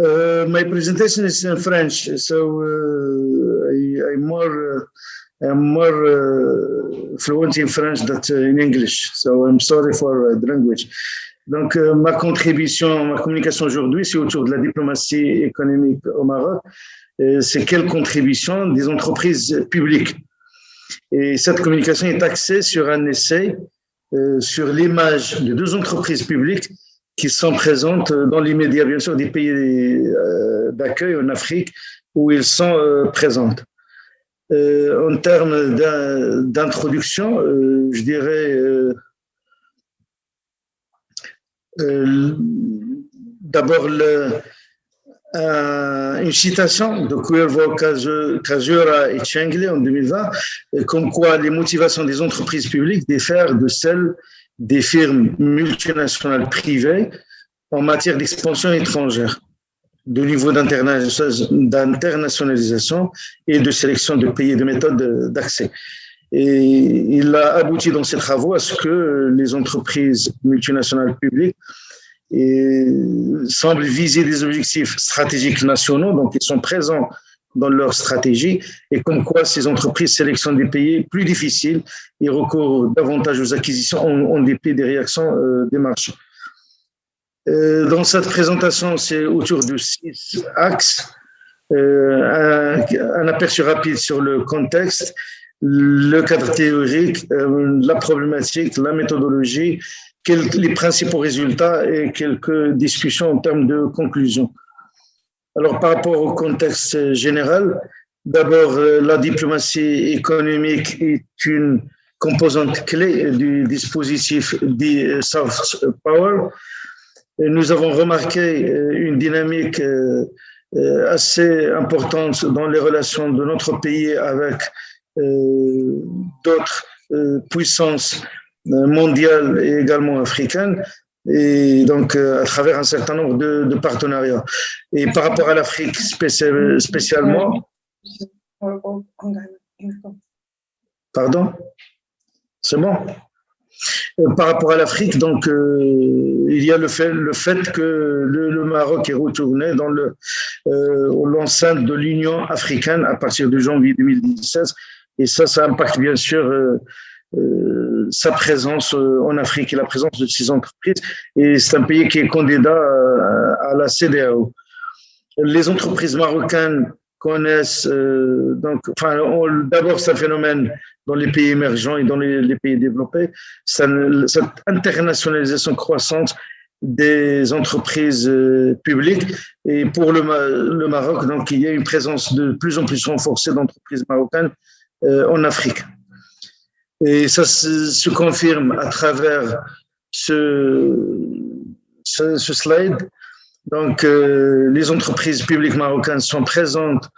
My presentation is in French, so I'm more fluent in French than in English. So I'm sorry for the language. Donc, ma communication aujourd'hui, c'est autour de la diplomatie économique au Maroc. C'est quelle contribution des entreprises publiques. Et cette communication est axée sur un essai sur l'image de deux entreprises publiques qui sont présentes dans l'immédiat, bien sûr, des pays d'accueil en Afrique où ils sont présentes. En termes d'introduction, je dirais d'abord une citation de Cuervo Casura et Chengle en 2020, comme quoi les motivations des entreprises publiques diffèrent de celles des firmes multinationales privées en matière d'expansion étrangère, de niveau d'internationalisation et de sélection de pays et de méthodes d'accès. Et il a abouti dans ses travaux à ce que les entreprises multinationales publiques semblent viser des objectifs stratégiques nationaux, donc ils sont présents dans leur stratégie, et comme quoi ces entreprises sélectionnent des pays plus difficiles et recourent davantage aux acquisitions en dépit des réactions des marchés. Dans cette présentation, c'est autour de 6 axes, un aperçu rapide sur le contexte, le cadre théorique, la problématique, la méthodologie, les principaux résultats et quelques discussions en termes de conclusion. Alors, par rapport au contexte général, d'abord, la diplomatie économique est une composante clé du dispositif dit soft power. Et nous avons remarqué une dynamique assez importante dans les relations de notre pays avec d'autres puissances mondiales et également africaines, et donc à travers un certain nombre de partenariats. Et par rapport à l'Afrique spécialement, pardon, c'est bon. Par rapport à l'Afrique, donc il y a le fait que le Maroc est retourné dans l'enceinte de l'Union africaine à partir de janvier 2016, et ça impacte bien sûr sa présence en Afrique et la présence de ces entreprises. Et c'est un pays qui est candidat à la CEDEAO. Les entreprises marocaines connaissent d'abord c'est un phénomène dans les pays émergents et dans les pays développés, cette internationalisation croissante des entreprises publiques. Et pour le Maroc, donc, il y a une présence de plus en plus renforcée d'entreprises marocaines en Afrique. Et ça se confirme à travers ce slide. Donc, les entreprises publiques marocaines sont présentes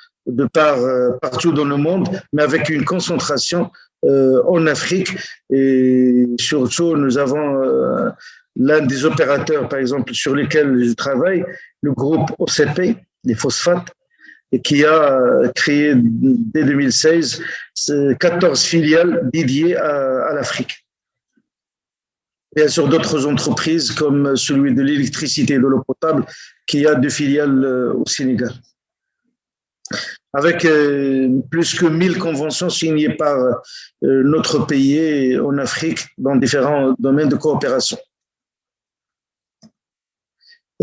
partout dans le monde, mais avec une concentration en Afrique. Et surtout, nous avons l'un des opérateurs, par exemple, sur lesquels je travaille, le groupe OCP, des phosphates, et qui a créé dès 2016 14 filiales dédiées à l'Afrique. Bien sûr, d'autres entreprises comme celui de l'électricité et de l'eau potable, qui a 2 filiales au Sénégal. Avec plus que 1000 conventions signées par notre pays en Afrique dans différents domaines de coopération.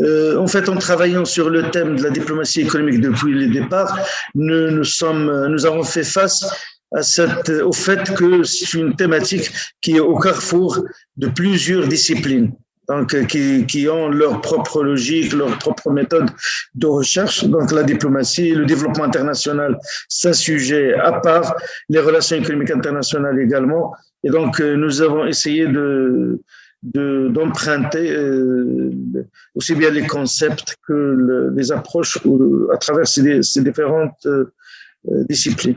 En fait, en travaillant sur le thème de la diplomatie économique depuis le départ, nous avons fait face au fait que c'est une thématique qui est au carrefour de plusieurs disciplines, donc qui ont leur propre logique, leur propre méthode de recherche. Donc la diplomatie, le développement international, c'est un sujet à part, les relations économiques internationales également. Et donc nous avons essayé d'emprunter aussi bien les concepts que les approches à travers ces différentes disciplines.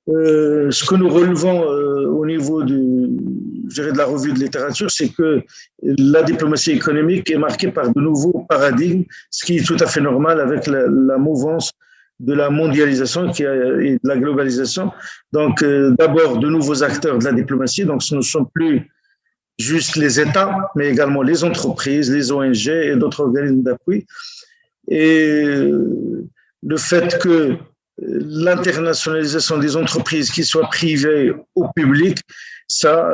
Ce que nous relevons au niveau de la revue de littérature, c'est que la diplomatie économique est marquée par de nouveaux paradigmes, ce qui est tout à fait normal avec la mouvance de la mondialisation et de la globalisation. Donc, d'abord, de nouveaux acteurs de la diplomatie. Donc, ce ne sont plus juste les États, mais également les entreprises, les ONG et d'autres organismes d'appui. Et le fait que l'internationalisation des entreprises, qu'ils soient privées ou publiques, ça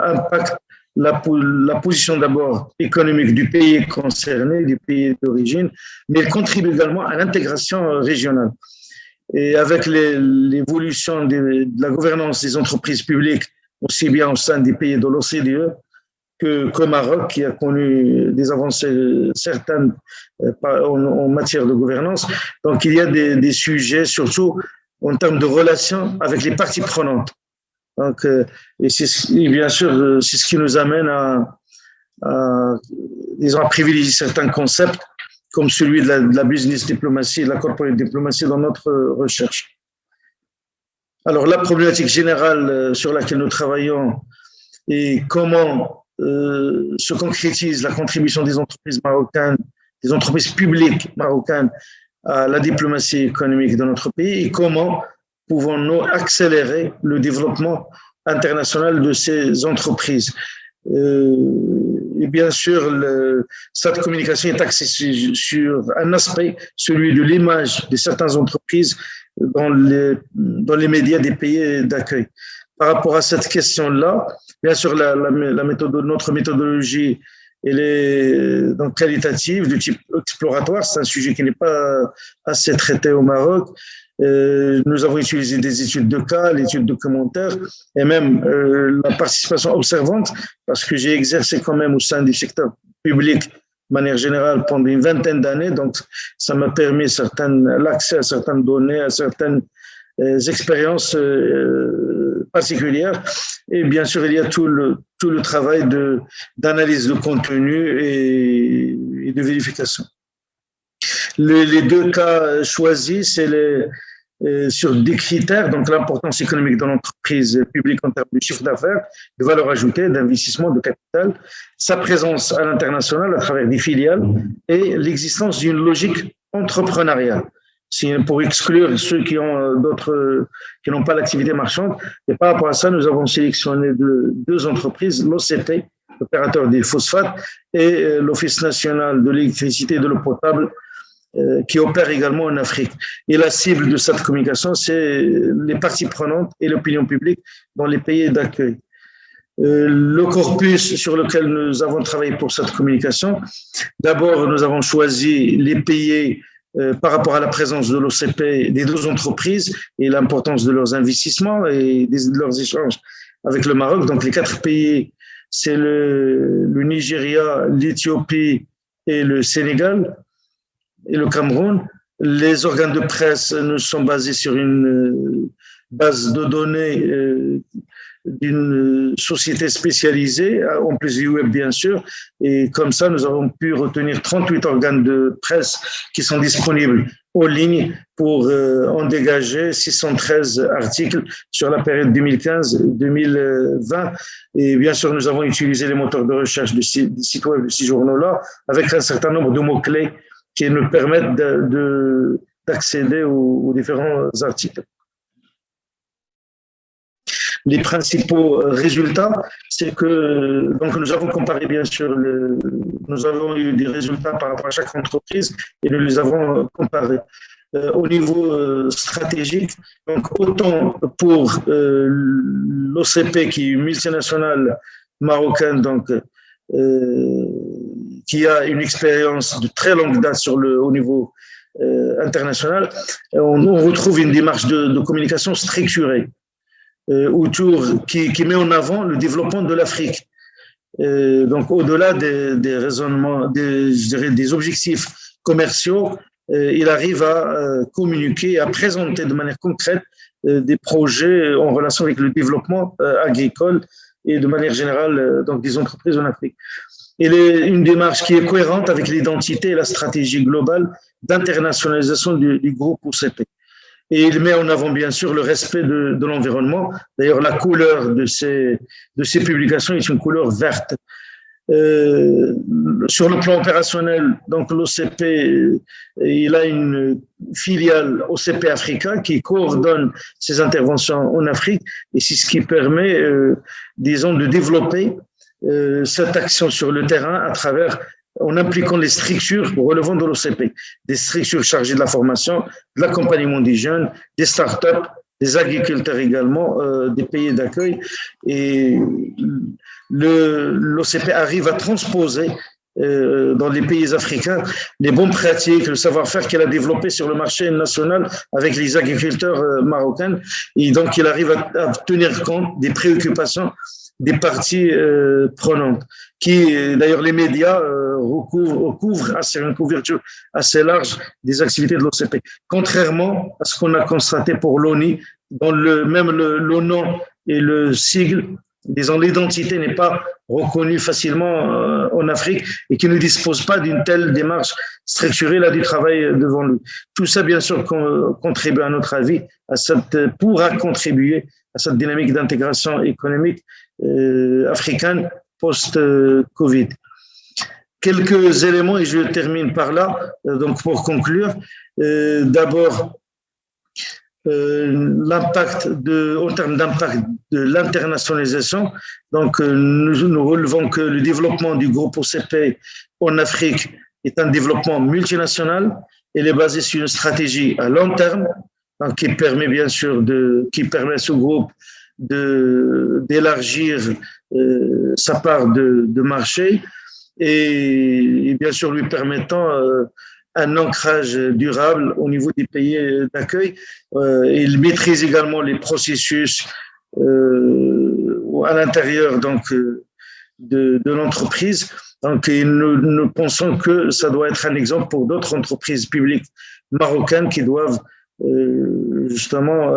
impacte la position d'abord économique du pays concerné, du pays d'origine, mais elle contribue également à l'intégration régionale. Et avec l'évolution de la gouvernance des entreprises publiques, aussi bien au sein des pays de l'OCDE qu'au Maroc, qui a connu des avancées certaines en matière de gouvernance. Donc, il y a des sujets, surtout en termes de relations avec les parties prenantes. Donc, et bien sûr, c'est ce qui nous amène disons, à privilégier certains concepts comme celui de la business diplomatie, de la corporate diplomatie dans notre recherche. Alors, la problématique générale sur laquelle nous travaillons est comment se concrétise la contribution des entreprises marocaines, des entreprises publiques marocaines à la diplomatie économique de notre pays et comment pouvons-nous accélérer le développement international de ces entreprises. Et bien sûr, cette communication est axée sur un aspect, celui de l'image de certaines entreprises dans les médias des pays d'accueil. Par rapport à cette question-là, bien sûr, notre méthodologie elle est donc qualitative, de type exploratoire. C'est un sujet qui n'est pas assez traité au Maroc. Nous avons utilisé des études de cas, l'étude documentaire et même la participation observante, parce que j'ai exercé quand même au sein du secteur public de manière générale pendant une vingtaine d'années. Donc, ça m'a permis l'accès à certaines données, à certaines expériences particulières. Et bien sûr, il y a tout le travail d'analyse de contenu et de vérification. Les deux cas choisis, c'est sur des critères, donc l'importance économique de l'entreprise publique en termes de chiffre d'affaires, de valeur ajoutée, d'investissement, de capital, sa présence à l'international à travers des filiales et l'existence d'une logique entrepreneuriale. Pour exclure ceux qui n'ont pas l'activité marchande. Et par rapport à ça, nous avons sélectionné deux entreprises, l'OCP, l'opérateur des phosphates, et l'Office national de l'électricité et de l'eau potable, qui opère également en Afrique. Et la cible de cette communication, c'est les parties prenantes et l'opinion publique dans les pays d'accueil. Le corpus sur lequel nous avons travaillé pour cette communication, d'abord, nous avons choisi les pays par rapport à la présence de l'OCP des deux entreprises et l'importance de leurs investissements et de leurs échanges avec le Maroc. Donc, les 4 pays, c'est le Nigeria, l'Éthiopie et le Sénégal et le Cameroun. Les organes de presse nous sont basés sur une base de données d'une société spécialisée, en plus du web bien sûr, et comme ça nous avons pu retenir 38 organes de presse qui sont disponibles en ligne pour en dégager 613 articles sur la période 2015-2020. Et bien sûr, nous avons utilisé les moteurs de recherche des sites web de ces journaux-là avec un certain nombre de mots-clés qui nous permettent d'accéder aux différents articles. Les principaux résultats, c'est que donc nous avons comparé bien sûr, nous avons eu des résultats par rapport à chaque entreprise et nous les avons comparés. Au niveau stratégique, donc autant pour l'OCP qui est une multinationale marocaine, donc qui a une expérience de très longue date au niveau international, on retrouve une démarche de communication structurée. Autour qui met en avant le développement de l'Afrique. Donc, au-delà des raisonnements, des objectifs commerciaux, il arrive à communiquer, à présenter de manière concrète des projets en relation avec le développement agricole et de manière générale donc des entreprises en Afrique. Et une démarche qui est cohérente avec l'identité et la stratégie globale d'internationalisation du groupe OCP. Et il met en avant, bien sûr, le respect de l'environnement. D'ailleurs, la couleur de ces publications est une couleur verte. Sur le plan opérationnel, donc l'OCP, il a une filiale OCP Africa qui coordonne ses interventions en Afrique et c'est ce qui permet, disons, de développer cette action sur le terrain en impliquant les structures relevant de l'OCP, des structures chargées de la formation, de l'accompagnement des jeunes, des startups, des agriculteurs également, des pays d'accueil. Et l'OCP arrive à transposer dans les pays africains les bonnes pratiques, le savoir-faire qu'elle a développé sur le marché national avec les agriculteurs marocains. Et donc, il arrive à tenir compte des préoccupations des parties prenantes, qui d'ailleurs les médias recouvrent une couverture assez large des activités de l'OCP. Contrairement à ce qu'on a constaté pour l'ONU, dont même le nom et le sigle, disons l'identité n'est pas reconnue facilement en Afrique et qui ne dispose pas d'une telle démarche structurée là du travail devant lui. Tout ça, bien sûr, contribue à notre avis, pourra contribuer à cette dynamique d'intégration économique africaine post-Covid. Quelques éléments, et je termine par là, donc pour conclure. D'abord, l'impact en termes d'impact de l'internationalisation. Donc, nous relevons que le développement du groupe OCP en Afrique est un développement multinational. Il est basé sur une stratégie à long terme, donc, qui permet bien sûr qui permet à ce groupe d'élargir sa part de marché et bien sûr lui permettant un ancrage durable au niveau des pays d'accueil. Il maîtrise également les processus à l'intérieur donc de l'entreprise. Donc, nous pensons que ça doit être un exemple pour d'autres entreprises publiques marocaines qui doivent justement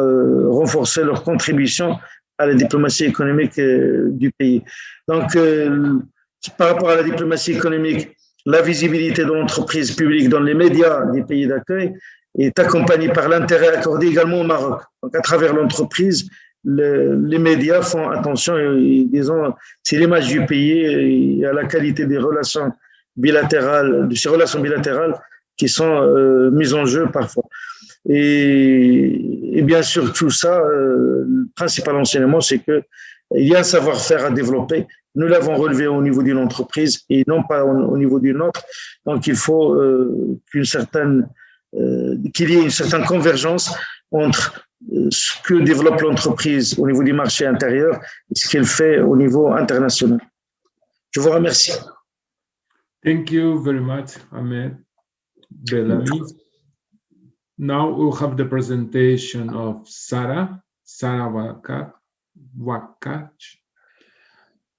renforcer leur contribution à la diplomatie économique du pays. Donc, par rapport à la diplomatie économique, la visibilité de l'entreprise publique dans les médias des pays d'accueil est accompagnée par l'intérêt accordé également au Maroc. Donc, à travers l'entreprise, les médias font attention, disons, c'est l'image du pays et à la qualité des relations bilatérales, de ces relations bilatérales qui sont mises en jeu parfois. Et bien sûr, tout ça, le principal enseignement, c'est qu'il y a un savoir-faire à développer. Nous l'avons relevé au niveau d'une entreprise et non pas au niveau d'une autre. Donc, il faut qu'il y ait une certaine convergence entre ce que développe l'entreprise au niveau du marché intérieur et ce qu'elle fait au niveau international. Je vous remercie. Thank you very much, Ahmed Bellamy. Now we'll have the presentation of Sarah Wakach.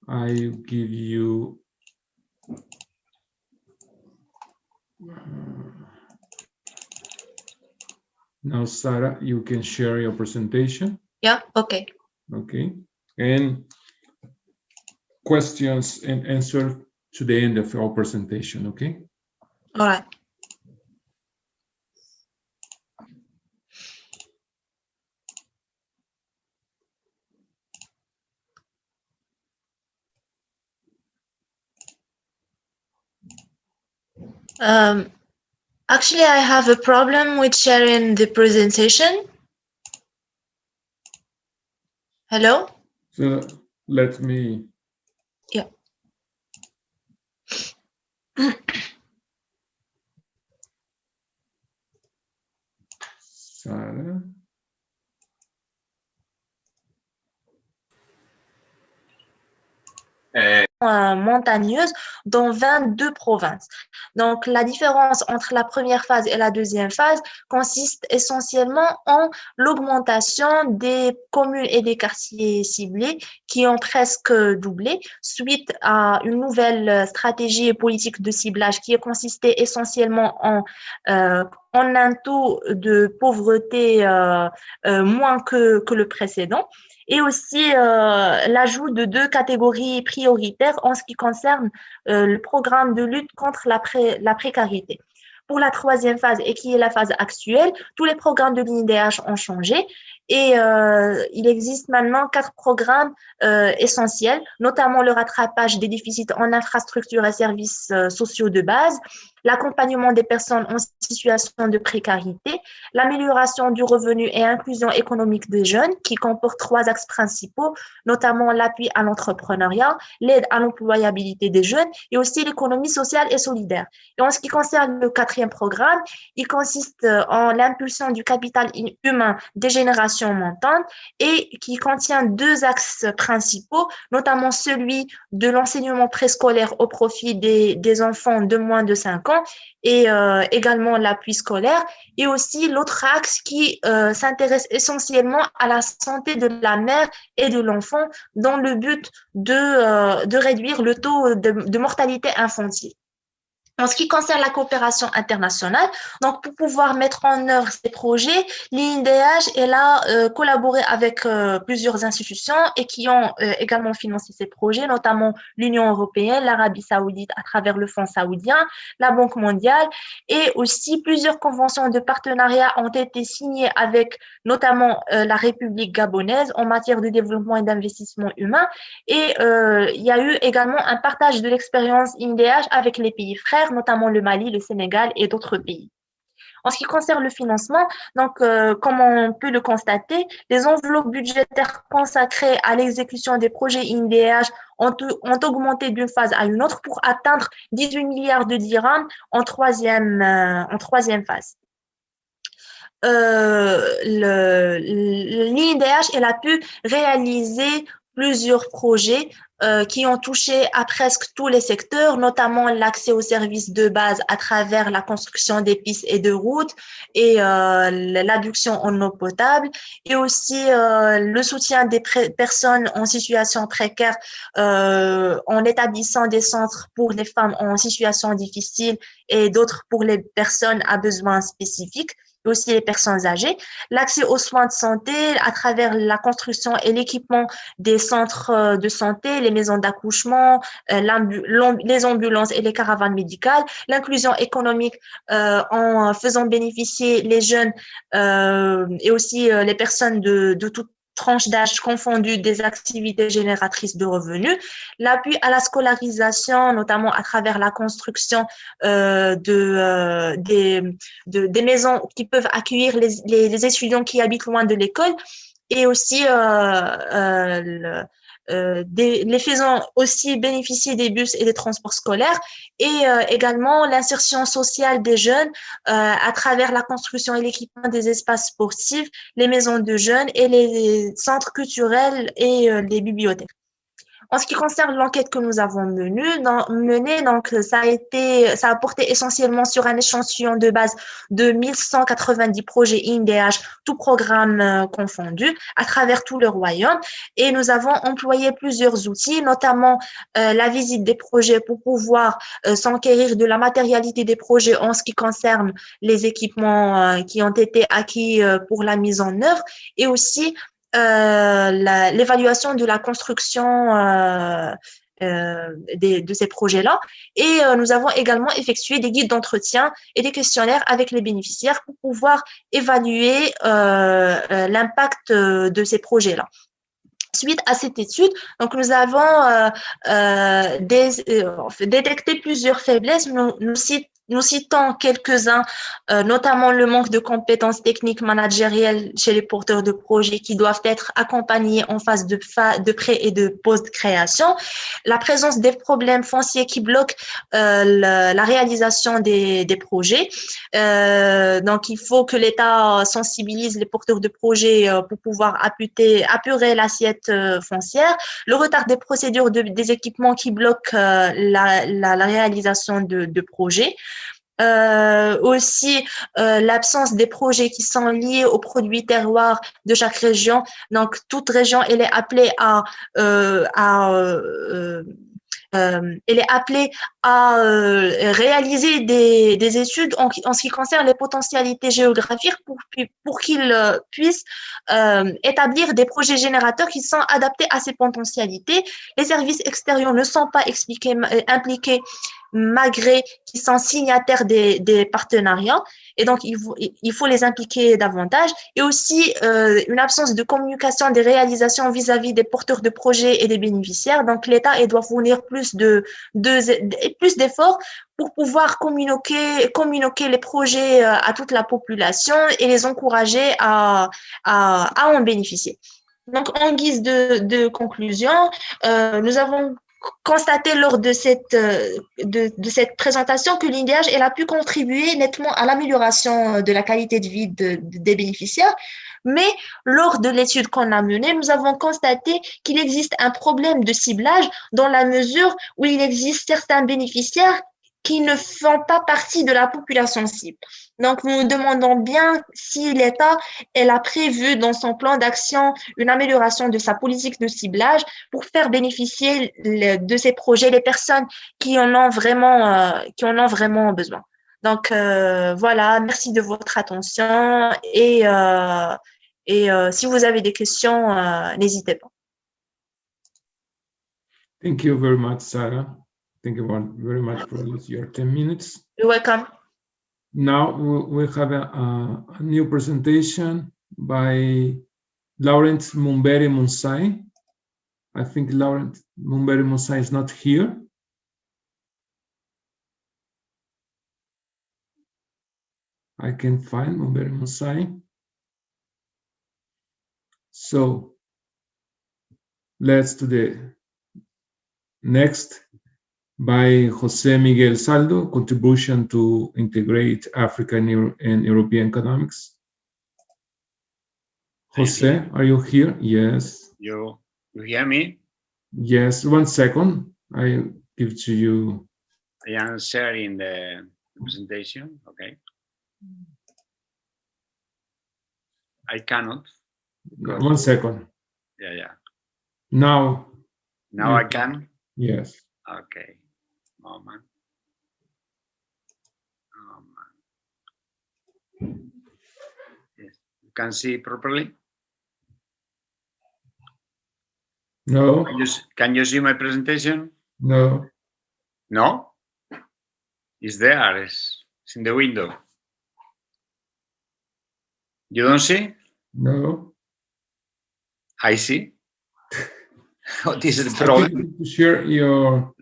I'll give you now, Sarah, you can share your presentation. Yeah, okay. Okay, and questions and answer to the end of our presentation, okay? All right. Actually, I have a problem with sharing the presentation. Hello? So let me. Yeah. Sarah. Montagneuse dans 22 provinces. Donc, la différence entre la première phase et la deuxième phase consiste essentiellement en l'augmentation des communes et des quartiers ciblés qui ont presque doublé suite à une nouvelle stratégie et politique de ciblage qui a consisté essentiellement en un taux de pauvreté moins que le précédent. Et aussi l'ajout de 2 catégories prioritaires en ce qui concerne le programme de lutte contre la précarité. Pour la troisième phase, et qui est la phase actuelle, tous les programmes de l'INDH ont changé et il existe maintenant 4 programmes essentiels, notamment le rattrapage des déficits en infrastructures et services sociaux de base, l'accompagnement des personnes en situation de précarité, l'amélioration du revenu et inclusion économique des jeunes, qui comporte 3 axes principaux, notamment l'appui à l'entrepreneuriat, l'aide à l'employabilité des jeunes et aussi l'économie sociale et solidaire. Et en ce qui concerne le 4e programme, il consiste en l'impulsion du capital humain des générations montantes et qui contient 2 axes principaux, notamment celui de l'enseignement préscolaire au profit des enfants de moins de 5 ans et également l'appui scolaire, et aussi l'autre axe qui s'intéresse essentiellement à la santé de la mère et de l'enfant dans le but de réduire le taux de mortalité infantile. En ce qui concerne la coopération internationale, donc pour pouvoir mettre en œuvre ces projets, l'INDH elle a collaboré avec plusieurs institutions et qui ont également financé ces projets, notamment l'Union européenne, l'Arabie saoudite à travers le Fonds saoudien, la Banque mondiale, et aussi plusieurs conventions de partenariat ont été signées avec notamment la République gabonaise en matière de développement et d'investissement humain, et il y a eu également un partage de l'expérience INDH avec les pays frères, notamment le Mali, le Sénégal et d'autres pays. En ce qui concerne le financement, donc, comme on peut le constater, les enveloppes budgétaires consacrées à l'exécution des projets INDH ont augmenté d'une phase à une autre pour atteindre 18 milliards de dirhams en troisième phase. L'INDH elle a pu réaliser plusieurs projets qui ont touché à presque tous les secteurs, notamment l'accès aux services de base à travers la construction des pistes et de routes et l'adduction en eau potable, et aussi le soutien des personnes en situation précaire en établissant des centres pour les femmes en situation difficile et d'autres pour les personnes à besoins spécifiques, et aussi les personnes âgées, l'accès aux soins de santé à travers la construction et l'équipement des centres de santé, les maisons d'accouchement, les ambulances et les caravanes médicales, l'inclusion économique en faisant bénéficier les jeunes et aussi les personnes de toute tranches d'âge confondues des activités génératrices de revenus, l'appui à la scolarisation, notamment à travers la construction des maisons qui peuvent accueillir les étudiants qui habitent loin de l'école, et aussi les faisant aussi bénéficier des bus et des transports scolaires, et également l'insertion sociale des jeunes à travers la construction et l'équipement des espaces sportifs, les maisons de jeunes et les centres culturels et les bibliothèques. En ce qui concerne l'enquête que nous avons menée, donc ça a porté essentiellement sur un échantillon de base de 1190 projets INDH, tout programme confondu, à travers tout le royaume. Et nous avons employé plusieurs outils, notamment la visite des projets pour pouvoir s'enquérir de la matérialité des projets en ce qui concerne les équipements qui ont été acquis pour la mise en œuvre, et aussi l'évaluation de la construction de ces projets-là. Et nous avons également effectué des guides d'entretien et des questionnaires avec les bénéficiaires pour pouvoir évaluer l'impact de ces projets-là. Suite à cette étude, donc nous avons détecté plusieurs faiblesses. Nous citons quelques-uns, notamment le manque de compétences techniques managérielles chez les porteurs de projets qui doivent être accompagnés en phase de pré- et de post-création, la présence des problèmes fonciers qui bloquent la réalisation des projets. Donc, il faut que l'État sensibilise les porteurs de projets pour pouvoir apurer l'assiette foncière, le retard des procédures des équipements qui bloquent la réalisation de projets. Aussi l'absence des projets qui sont liés aux produits terroirs de chaque région. Donc, toute région, elle est appelée à réaliser des études en ce qui concerne les potentialités géographiques pour qu'ils puissent établir des projets générateurs qui sont adaptés à ces potentialités. Les services extérieurs ne sont pas impliqués malgré qu'ils sont signataires des partenariats. Et donc, il faut les impliquer davantage. Et aussi, une absence de communication des réalisations vis-à-vis des porteurs de projets et des bénéficiaires. Donc, l'État doit fournir plus d'efforts pour pouvoir communiquer les projets à toute la population et les encourager à en bénéficier. Donc, en guise de conclusion, nous avons constaté lors de cette présentation que l'INDH a pu contribuer nettement à l'amélioration de la qualité de vie des bénéficiaires. Mais lors de l'étude qu'on a menée, nous avons constaté qu'il existe un problème de ciblage dans la mesure où il existe certains bénéficiaires qui ne font pas partie de la population cible. Donc, nous nous demandons bien si l'État a prévu dans son plan d'action une amélioration de sa politique de ciblage pour faire bénéficier de ces projets les personnes qui en ont vraiment besoin. Donc, voilà, merci de votre attention et si vous avez des questions, n'hésitez pas. Thank you very much, Sarah. Thank you very much for your 10 minutes. You're welcome. Now we have a new presentation by Laurent Mumbere Munsai. I think Laurent Mumbere Munsai is not here. I can find Mumbere Munsai. So let's do the next by Jose Miguel Saldo, Contribution to Integrate African and European Economics. Jose, are you here? Yes. You hear me? Yes, 1 second. I give to you. I am sharing the presentation, okay. I cannot. 1 second. Yeah. Now I can? Yes. Okay. Moment. Yes. You can see properly? No. Can you see my presentation? No. No? It's there. It's in the window. You don't see? No. I see. What is the I problem? think to share your.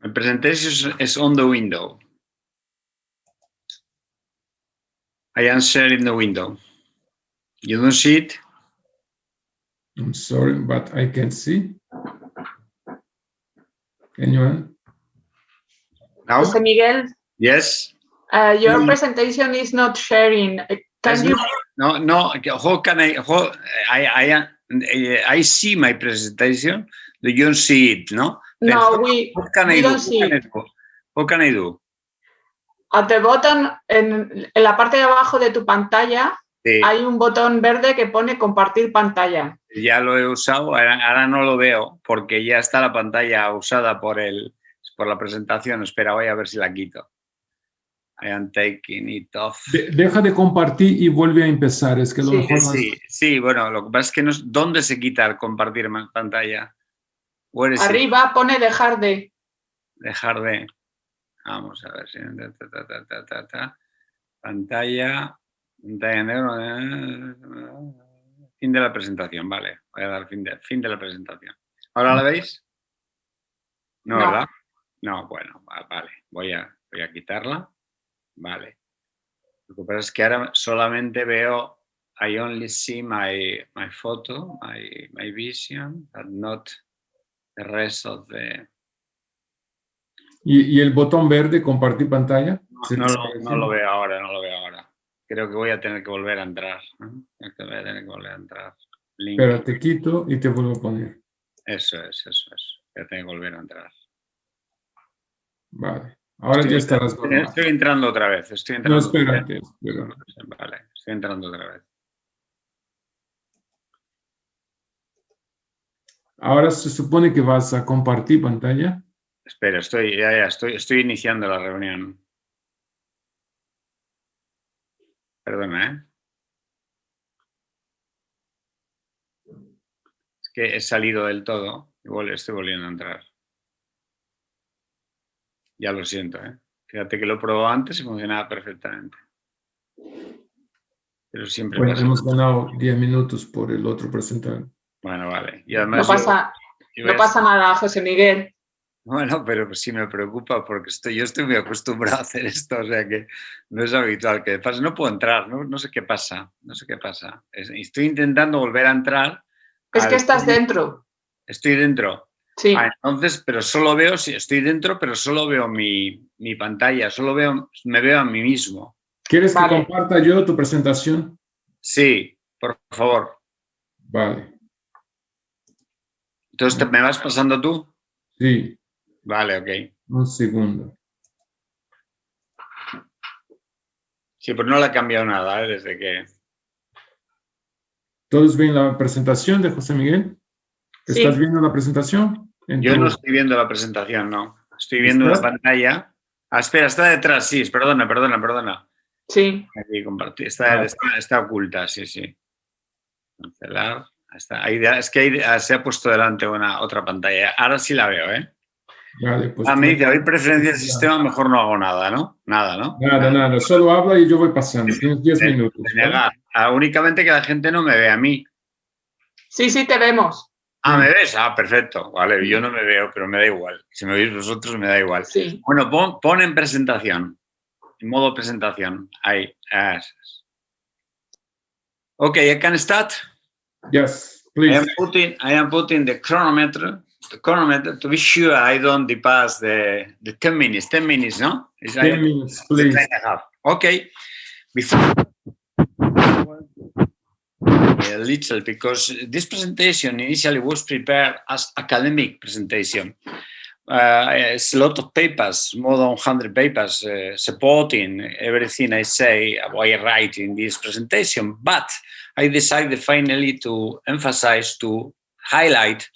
My presentation is on the window. I am sharing the window. You don't see it? I'm sorry, but I can see. Anyone? Now? Jose Miguel, Yes? your presentation is not sharing. Can you? No. How can I see my presentation? You don't see it, no? No, What can we I don't do? see it. What can I do? At the bottom, en la parte de abajo de tu pantalla, Sí, hay un botón verde que pone compartir pantalla. ya lo he usado, ahora no lo veo porque ya está la pantalla usada por la presentación. Espera, voy a ver si la quito. I am taking it off. Deja de compartir y vuelve a empezar. Es que lo mejor Sí, bueno, lo que pasa es que ¿dónde se quita el compartir pantalla? Arriba pone dejar de. Dejar de. Vamos a ver si. Pantalla negro. Fin de la presentación, vale. Voy a dar fin de la presentación. ¿Ahora la veis? No, No. ¿verdad? No, bueno, vale. Voy a quitarla. Vale. Lo que pasa es que ahora solamente veo. I only see my photo, my vision, but not the rest of the. ¿Y el botón verde, compartir pantalla? No lo veo ahora. Creo que voy a tener que volver a entrar. Link. Pero te quito y te vuelvo a poner. Eso es. Voy a tener que volver a entrar. Vale. Ahora ya estarás normal. Estoy entrando otra vez. No, espérate. Vale, estoy entrando otra vez. Ahora se supone que vas a compartir pantalla. Espera, estoy iniciando la reunión. Perdona, que he salido del todo. Igual estoy volviendo a entrar. Ya lo siento, ¿eh? Fíjate que lo he probado antes y funcionaba perfectamente. Pero siempre Bueno, pasa. hemos ganado 10 minutos por el otro presentador. Bueno, vale. Y No además pasa nada, José Miguel. Bueno, pero sí me preocupa porque yo estoy muy acostumbrado a hacer esto, o sea que no es habitual que pase. No puedo entrar, no sé qué pasa, no sé qué pasa. Estoy intentando volver a entrar. Es que estás dentro. Estoy dentro. Sí. Entonces, pero solo veo, sí, estoy dentro, pero solo veo mi pantalla, me veo a mí mismo. ¿Quieres que Vale. comparta yo tu presentación? Sí, por favor. Vale, Entonces, ¿me vas pasando tú? sí, Vale, ok. un segundo. Sí, pues no le ha cambiado nada, desde que... ¿Todos ven la presentación de José Miguel? Sí. ¿Estás viendo la presentación? Yo no estoy viendo la presentación, no. Estoy viendo una pantalla. Espera, está detrás, sí, perdona. Sí. Aquí compartir. Está oculta, sí. Cancelar. Ahí, es que ahí se ha puesto delante otra pantalla. Ahora sí la veo, ¿eh? Vale, pues Me dice, hoy preferencia del sistema, mejor no hago nada, ¿no? Nada, ¿no? Nada. Solo habla y yo voy pasando. Tienes 10 minutos. Negar. Únicamente que la gente no me ve a mí. Sí, te vemos. ¿Me ves? Perfecto. Vale, yo no me veo, pero me da igual. Si me veis vosotros, me da igual. Sí. Bueno, pon en presentación. En modo presentación. Ahí. Ok, I can start. Yes, please. I am putting the chronometer to be sure I don't pass the 10 minutes. 10 minutes, no? 10 minutes, please. 10 and a half. Okay. Before a little, because this presentation initially was prepared as academic presentation. It's a lot of papers, more than 100 papers supporting everything I say, what I write in this presentation. But I decided finally to emphasize, to highlight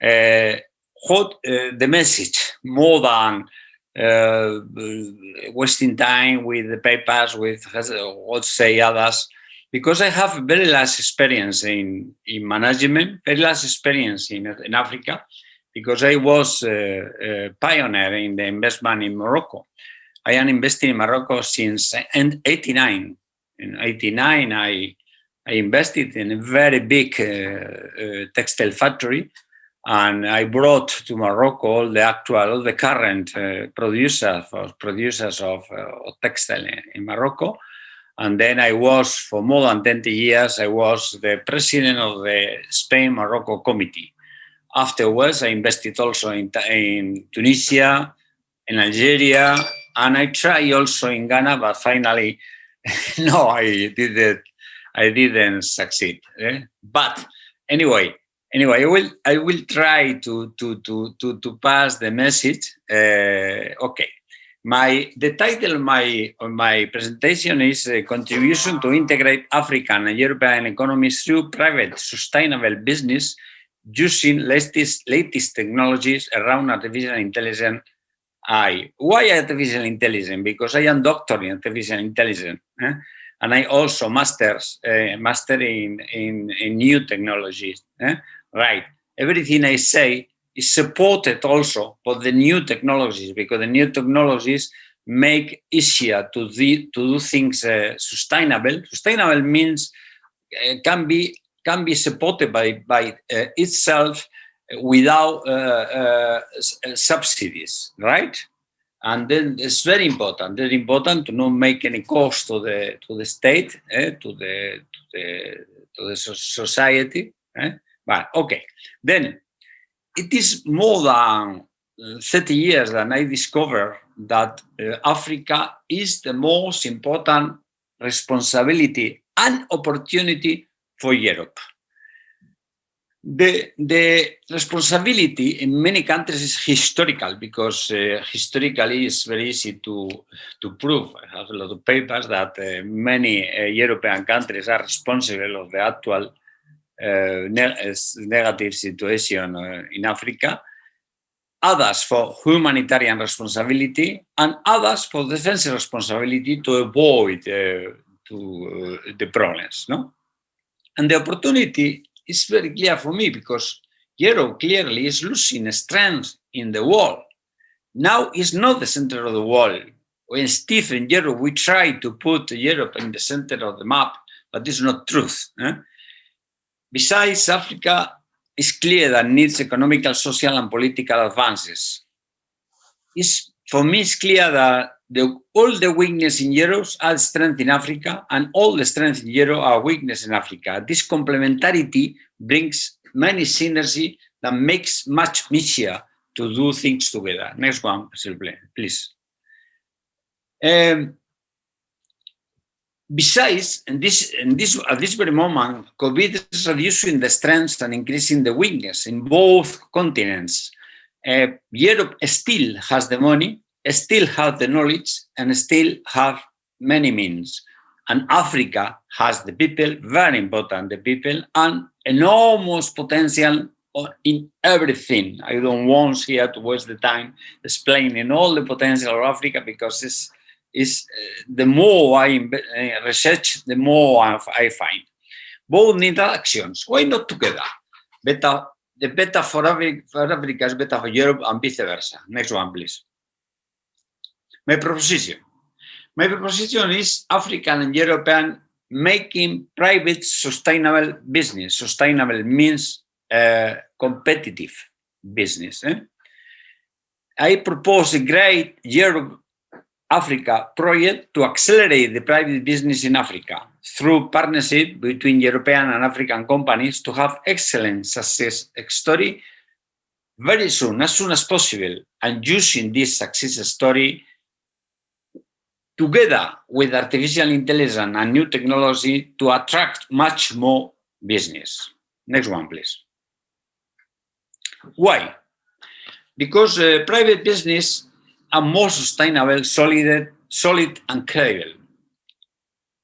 what the message, more than wasting time with the papers, with what say others, because I have very less experience in management, very less experience in Africa, because I was a pioneer in the investment in Morocco. I am investing in Morocco since 1989. In 1989, I invested in a very big textile factory, and I brought to Morocco all the current producers of textile in Morocco. And then I was, for more than 20 years, I was the president of the Spain-Morocco Committee. Afterwards, I invested also in Tunisia, in Algeria, and I tried also in Ghana, but finally, no, I didn't succeed. But anyway, I will try to pass the message. Okay. The title of my presentation is Contribution to Integrate African and European Economies Through Private Sustainable Business Using latest technologies around artificial intelligence. Why artificial intelligence? Because I am doctor in artificial intelligence, and I also master in new technologies. Right. Everything I say is supported also by the new technologies, because the new technologies make easier to do things sustainable. Sustainable means can be supported by itself without subsidies, right? And then it's very important to not make any cost to the state, to the society. But okay, then it is more than 30 years that I discovered that Africa is the most important responsibility and opportunity for Europe. The responsibility in many countries is historical, because historically it's very easy to prove. I have a lot of papers that many European countries are responsible of the actual negative situation in Africa, others for humanitarian responsibility, and others for defensive responsibility to avoid the problems. No? And the opportunity is very clear for me because Europe clearly is losing strength in the world. Now it's not the center of the world. Instead, in Europe, we try to put Europe in the center of the map, but this is not truth. Besides, Africa is clear that needs economical, social, and political advances. For me, it's clear that all the weakness in Europe are strength in Africa, and all the strength in Europe are weakness in Africa. This complementarity brings many synergy that makes much easier to do things together. Next one, please. Besides, at this very moment, COVID is reducing the strengths and increasing the weakness in both continents. Europe still has the money, still has the knowledge, and still have many means. And Africa has the people, very important, the people, and enormous potential in everything. I don't want here to waste the time explaining all the potential of Africa because the more I research, the more I find. Both need actions. Why not together? The better for Africa is better for Europe and vice versa. Next one, please. My proposition. My proposition is African and European making private sustainable business. Sustainable means competitive business. I propose a great Europe-Africa project to accelerate the private business in Africa through partnership between European and African companies to have excellent success story very soon, as soon as possible, and using this success story together with artificial intelligence and new technology to attract much more business. Next one, please. Why? Because private business are more sustainable, solid and credible.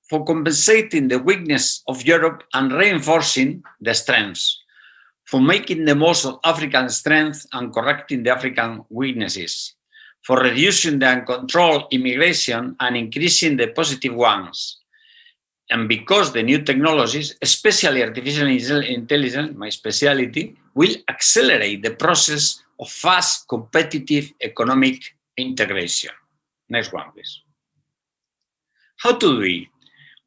For compensating the weakness of Europe and reinforcing the strengths. For making the most of African strengths and correcting the African weaknesses. For reducing the uncontrolled immigration and increasing the positive ones. And because the new technologies, especially artificial intelligence, my specialty, will accelerate the process of fast, competitive economic integration. Next one, please. How to do it?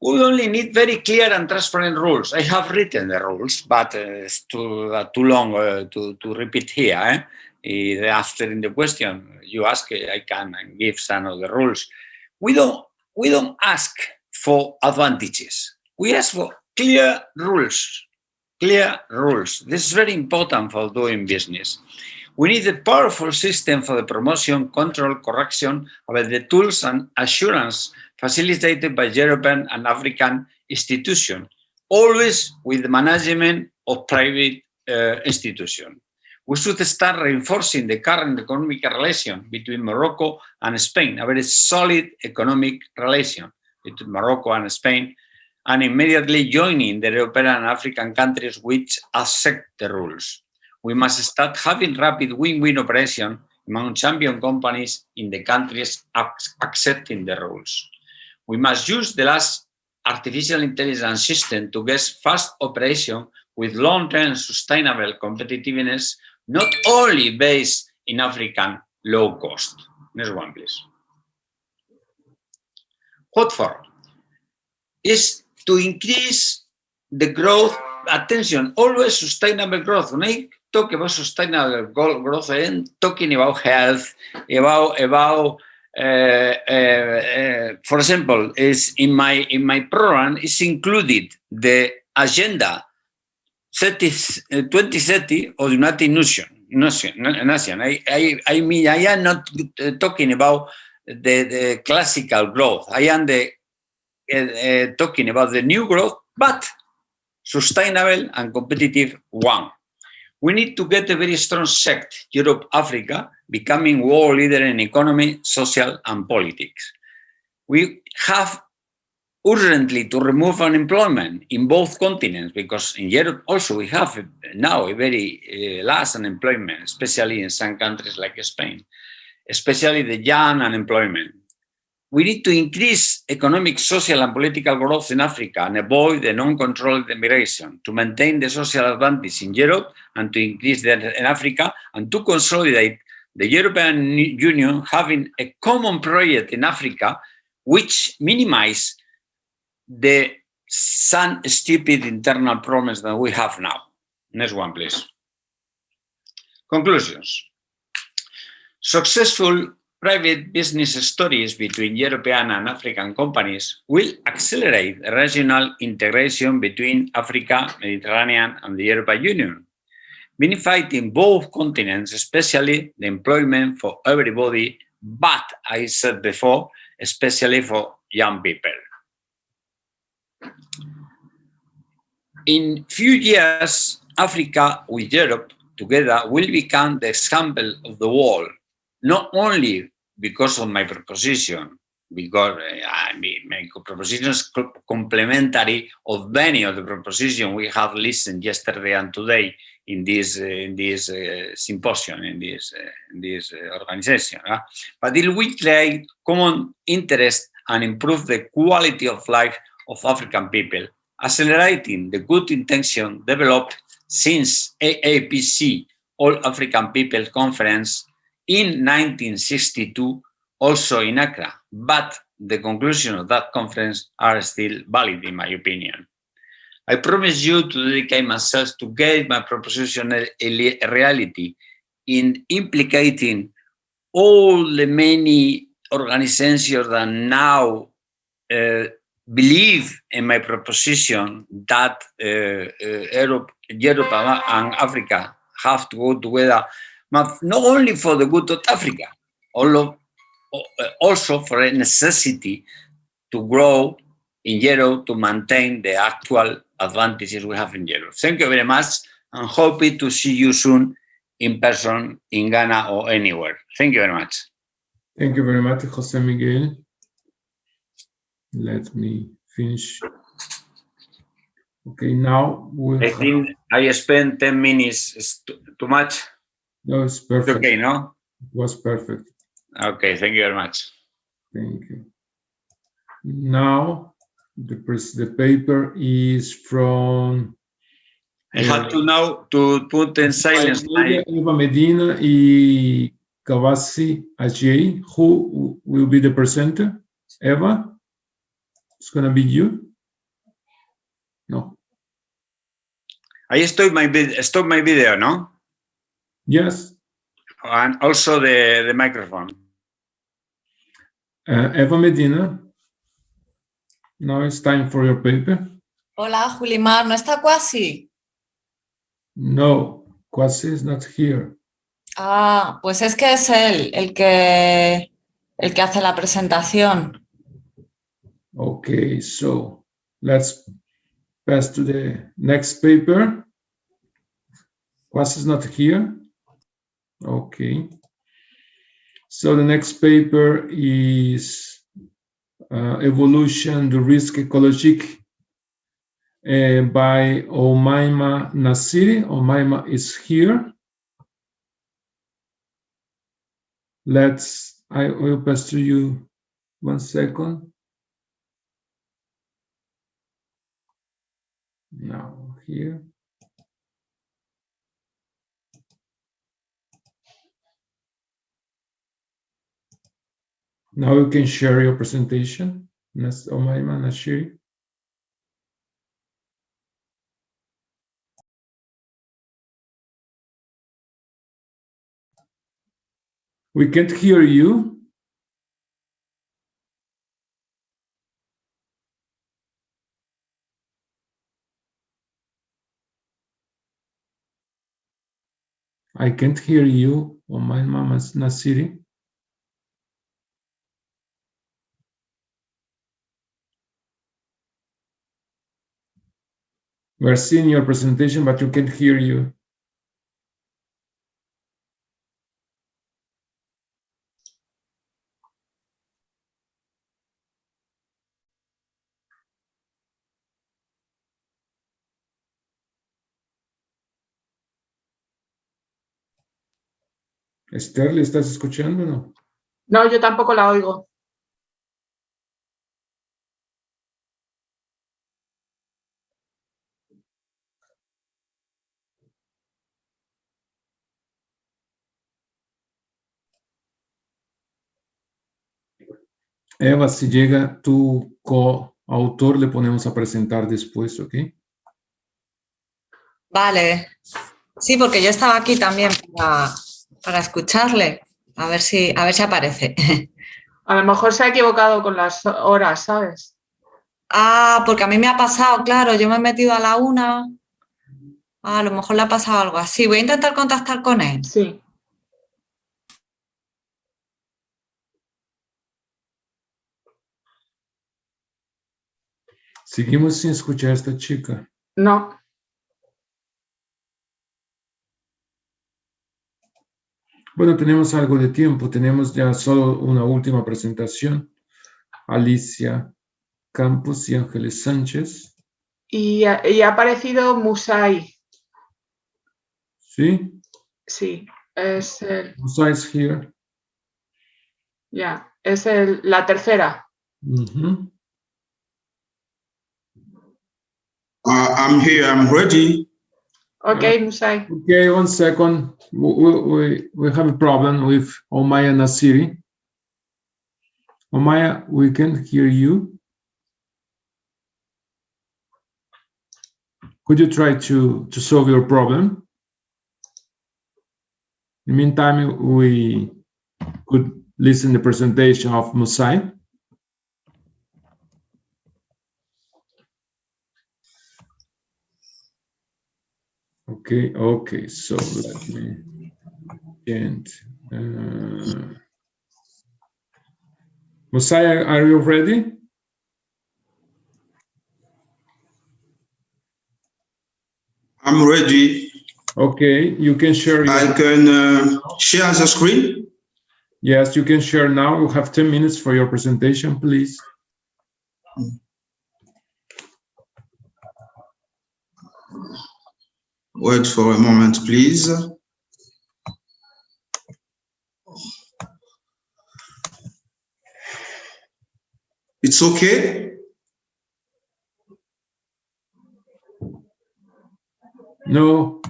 We only need very clear and transparent rules. I have written the rules, but it's too long to repeat here. After in the question you ask, I can give some of the rules. We don't ask for advantages. We ask for clear rules. Clear rules. This is very important for doing business. We need a powerful system for the promotion, control, correction of the tools and assurance facilitated by European and African institutions, always with the management of private institutions. We should start reinforcing the current economic relation between Morocco and Spain, a very solid economic relation between Morocco and Spain, and immediately joining the European and African countries which accept the rules. We must start having rapid win-win operation among champion companies in the countries accepting the rules. We must use the last artificial intelligence system to get fast operation with long-term sustainable competitiveness, not only based in African low cost. Next one, please. What for? Is to increase the growth, attention, always sustainable growth. When I talk about sustainable growth, I am talking about health, about for example, is in my program is included the agenda 2030 of the United Nations. I mean, I am not talking about the classical growth. I am talking about the new growth, but sustainable and competitive one. We need to get a very strong sect, Europe, Africa, becoming world leader in economy, social, and politics. We have urgently to remove unemployment in both continents, because in Europe also we have now a very less unemployment, especially in some countries like Spain, especially the young unemployment. we need to increase economic, social, and political growth in Africa and avoid the non-controlled immigration, to maintain the social advantage in Europe and to increase that in Africa, and to consolidate the European Union having a common project in Africa which minimize the some stupid internal problems that we have now. Next one, please. Conclusions. Successful private business stories between European and African companies will accelerate regional integration between Africa, Mediterranean, and the European Union, benefiting both continents, especially the employment for everybody, but I said before, especially for young people. In few years, Africa with Europe together will become the example of the world, not only because of my proposition, because my proposition is complementary of many of the propositions we have listened yesterday and today in this symposium, in this organization. But it will create common interest and improve the quality of life of African people, accelerating the good intention developed since AAPC, All African People Conference, in 1962, also in Accra. But the conclusion of that conference are still valid, in my opinion. I promise you to dedicate myself to get my proposition a reality in implicating all the many organizations that now believe in my proposition that Europe and Africa have to go together, but not only for the good of Africa, also for a necessity to grow in Europe to maintain the actual advantages we have in Europe. Thank you very much, and happy to see you soon in person in Ghana or anywhere. Thank you very much. Thank you very much, Jose Miguel. Let me finish. Okay, now I think I spent 10 minutes. It's too much? No, it's perfect. It's okay, no? It was perfect. Okay, thank you very much. Thank you. Now, the paper is from... I have to now to put in silence my... Eva Medina y Kawasi Ajay. Who will be the presenter? Eva? It's going to be you? No. I stop my video, no? Yes. And also the microphone. Eva Medina, now it's time for your paper. Hola, Julimar, ¿no está Kwasi? No, Kwasi is not here. Ah, pues es que es él el que hace la presentación. Okay, so let's pass to the next paper. Kwasi is not here. Okay. So the next paper is Evolution, the Risk Ecologique by Omaima Nasiri. Omaima is here. I will pass to you 1 second. Now here. Now you can share your presentation, Omaima Nasiri. We can't hear you. I can't hear you, Omaima Nasiri. We're seeing your presentation, but you can't hear you. Esther, ¿le estás escuchando o no? No, yo tampoco la oigo. Eva, si llega tu coautor, le ponemos a presentar después, ¿ok? Vale. Sí, porque yo estaba aquí también para escucharle. A ver si aparece. A lo mejor se ha equivocado con las horas, ¿sabes? Ah, porque a mí me ha pasado, claro, yo me he metido a la 1. A lo mejor le ha pasado algo así. Voy a intentar contactar con él. Sí. Seguimos sin escuchar a esta chica. No. Bueno, tenemos algo de tiempo. Tenemos ya solo una última presentación. Alicia Campos y Ángeles Sánchez. Y ha aparecido Musai. ¿Sí? Sí, es el, Musa is here. ya, es la tercera. Mhm. I'm here, I'm ready. Ok, Musai. Okay, 1 second. We have a problem with Omaya Nasiri. Omaya, we can hear you. Could you try to solve your problem? In the meantime, we could listen the presentation of Musai. Okay, so let me change. Musai, are you ready? I'm ready. Okay, you can share your... I can share the screen. Yes, you can share now. You have 10 minutes for your presentation, please. Wait for a moment, please. It's okay? No,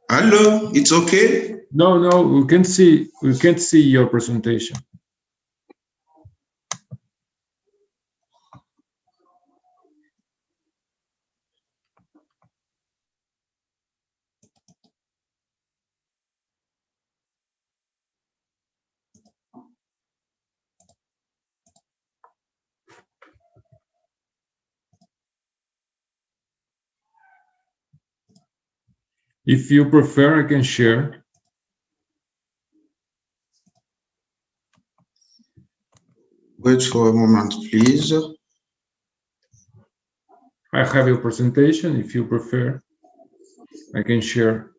Hello, it's okay? no, we can't see your presentation. If you prefer, I can share. Wait for a moment, please. I have your presentation. If you prefer, I can share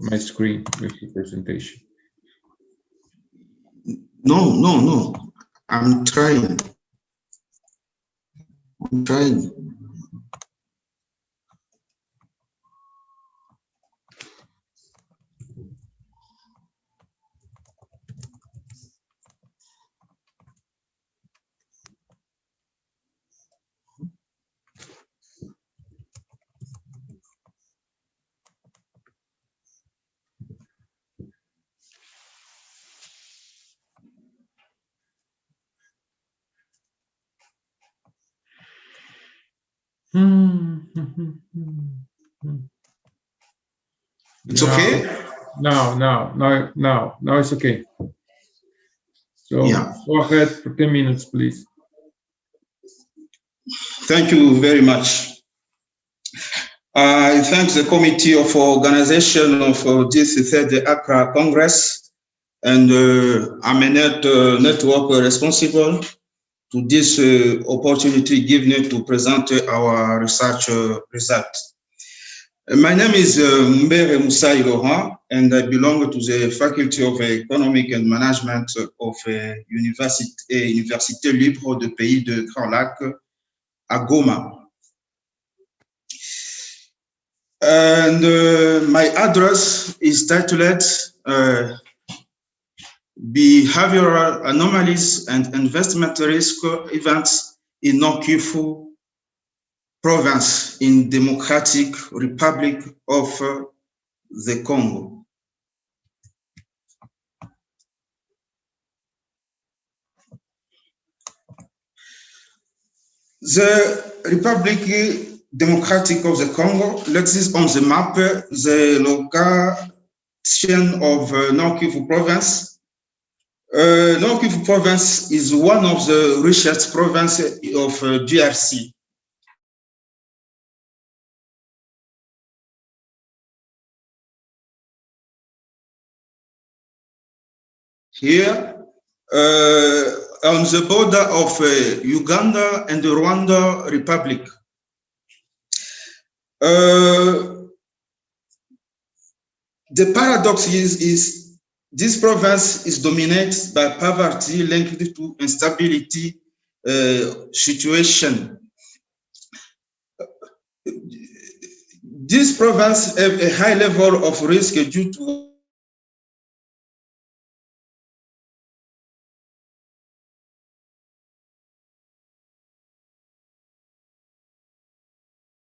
my screen with the presentation. No. I'm trying. It's okay? No, it's okay. So Yeah. Go ahead for 10 minutes, please. Thank you very much. I thank the committee of organization of this third Accra Congress and I'm a network responsible to this opportunity given to present our research results. My name is Mbere Musai Laurent, and I belong to the Faculty of Economic and Management of Université Libre de Pays de Grand Lac à Goma. And my address is titled Behavioral Anomalies and Investment Risk Events in Nord Kivu Province in Democratic Republic of the Congo. The Republic Democratic of the Congo, let's see on the map, the location of Nord Kivu province. Nord Kivu province is one of the richest provinces of DRC. Here, on the border of Uganda and the Rwanda Republic. The paradox is this province is dominated by poverty linked to instability situation. This province has a high level of risk due to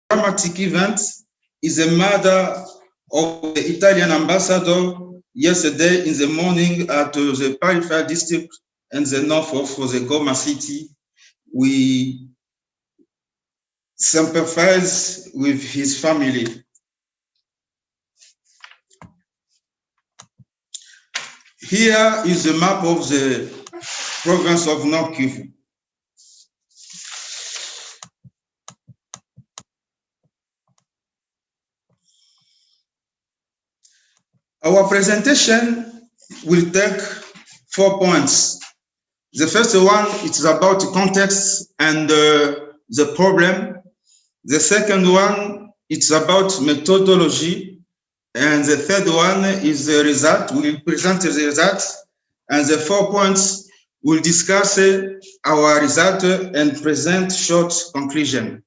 dramatic event is the murder of the Italian ambassador yesterday in the morning at the Peripheral district in the north of the Goma city. We sympathize with his family. Here is the map of the province of Nord Kivu. Our presentation will take 4 points. The first one is about context and the problem. The second one, it's about methodology. And the third one is the result. We will present the results. And the 4 points, we'll discuss our result and present short conclusion.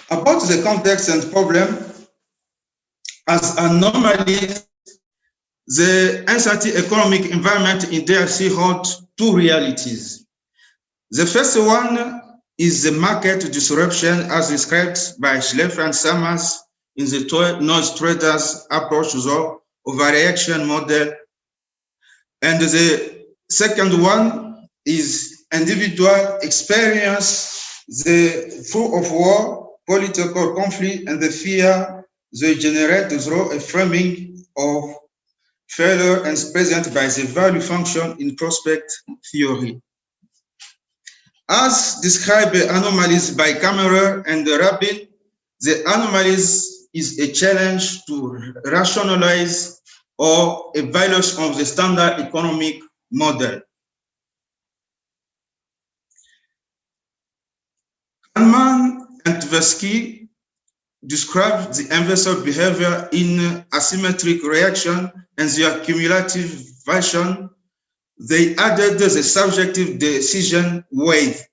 About the context and problem, as anomalies, the uncertain economic environment in DRC holds two realities. The first one is the market disruption as described by Schleifer and Summers in the noise traders approach to overreaction model. And the second one is individual experience, the fear of war, political conflict, and the fear they generate through a framing of failure and present by the value function in prospect theory. As described anomalies by Kammerer and Rabin, the anomalies is a challenge to rationalize or a violation of the standard economic model. Kahneman and Tversky described the investor behavior in asymmetric reaction and the accumulative version. They added the subjective decision weight.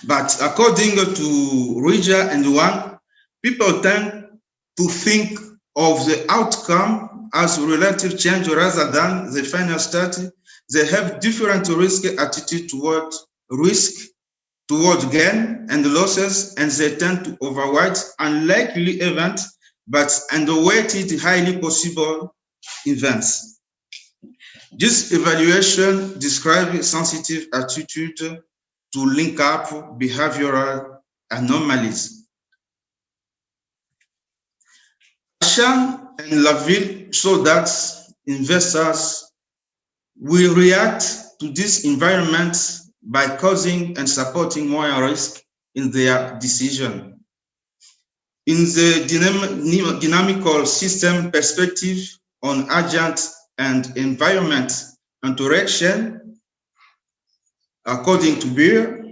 But according to Rija and Wang, people tend to think of the outcome as relative change rather than the final state. They have different risk attitude toward risk, toward gain and losses, and they tend to overweight unlikely events, but underweighted highly possible events. This evaluation describes sensitive attitude to link up behavioral anomalies. Chan and Laville show that investors will react to this environment by causing and supporting more risk in their decision. In the dynamical system perspective on agent and environment interaction, according to Beer,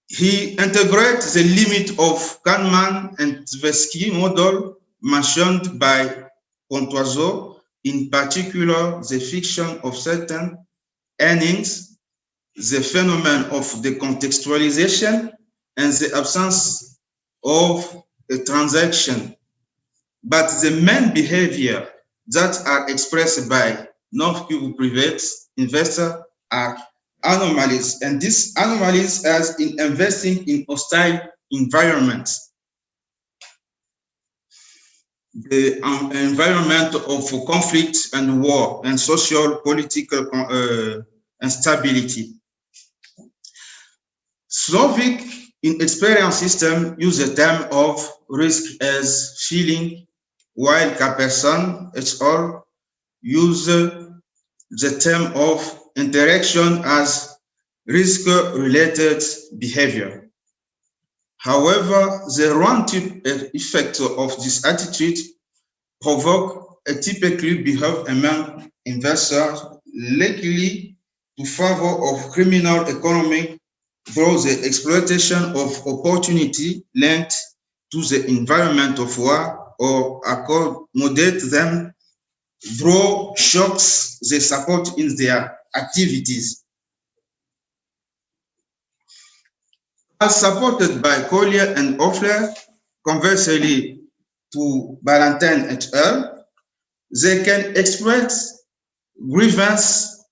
he integrates the limit of Kahneman and Tversky model mentioned by Pontoiseau, in particular the fiction of certain earnings, the phenomenon of the contextualization, and the absence of a transaction. But the main behavior that are expressed by Nord Kivu private investors are anomalies, and these anomalies as in investing in hostile environments. the environment of conflict and war and social political instability. Slovic in experience system use the term of risk as feeling, while Caperson et al. Use the term of interaction as risk-related behavior. However, the round-trip effect of this attitude provoke a typically behave among investors likely to favor of criminal economic through the exploitation of opportunity linked to the environment of war or accommodate them through shocks they support in their activities. As supported by Collier and Offler, conversely to Valentin et al., they can exploit grievance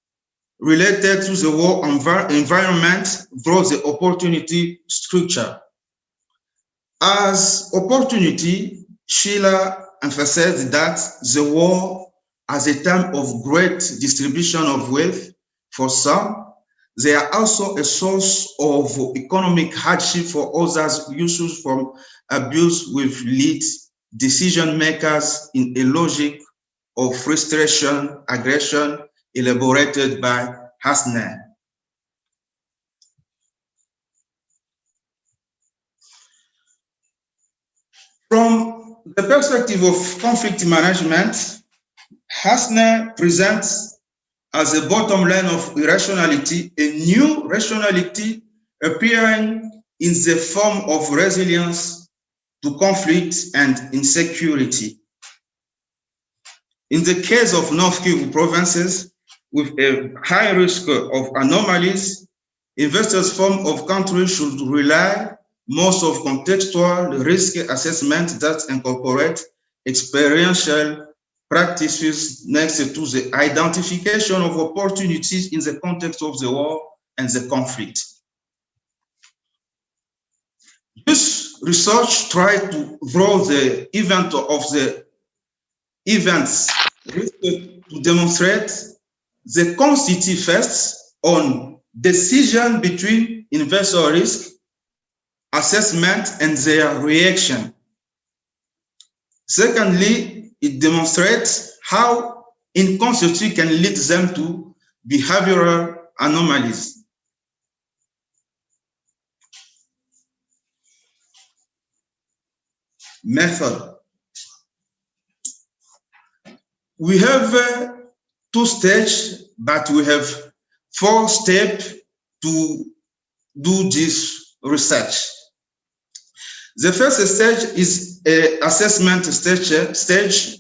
related to the war environment through the opportunity structure. As opportunity, Schiller emphasized that the war as a time of great distribution of wealth for some, they are also a source of economic hardship for others, used from abuse with lead decision makers in a logic of frustration, aggression, elaborated by Hassner. From the perspective of conflict management, Hassner presents as a bottom line of irrationality, a new rationality appearing in the form of resilience to conflict and insecurity. In the case of North Kivu provinces, with a high risk of anomalies, investors' form of country should rely most of contextual risk assessment that incorporate experiential practices next to the identification of opportunities in the context of the war and the conflict. This research tried to draw the event of the events to demonstrate the constitutive effects on decision between investor risk assessment and their reaction. Secondly, it demonstrates how inconsistency can lead them to behavioral anomalies. Method. We have 2 stages, but we have 4 steps to do this research. The first stage is an assessment stage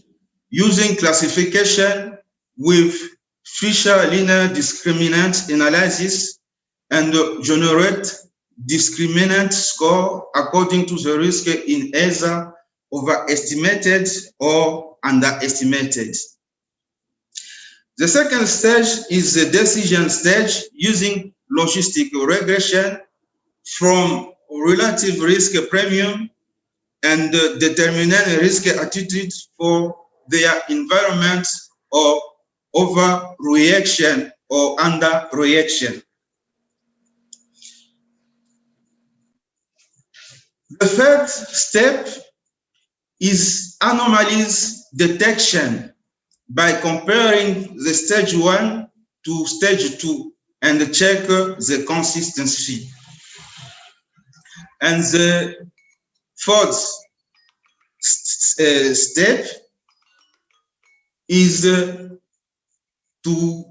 using classification with Fisher linear discriminant analysis and generate discriminant score according to the risk in either overestimated or underestimated. The second stage is the decision stage using logistic regression from relative risk premium and determinant risk attitude for their environment or overreaction or underreaction. The third step is anomalies detection by comparing the stage 1 to stage 2 and check the consistency. And the fourth step is to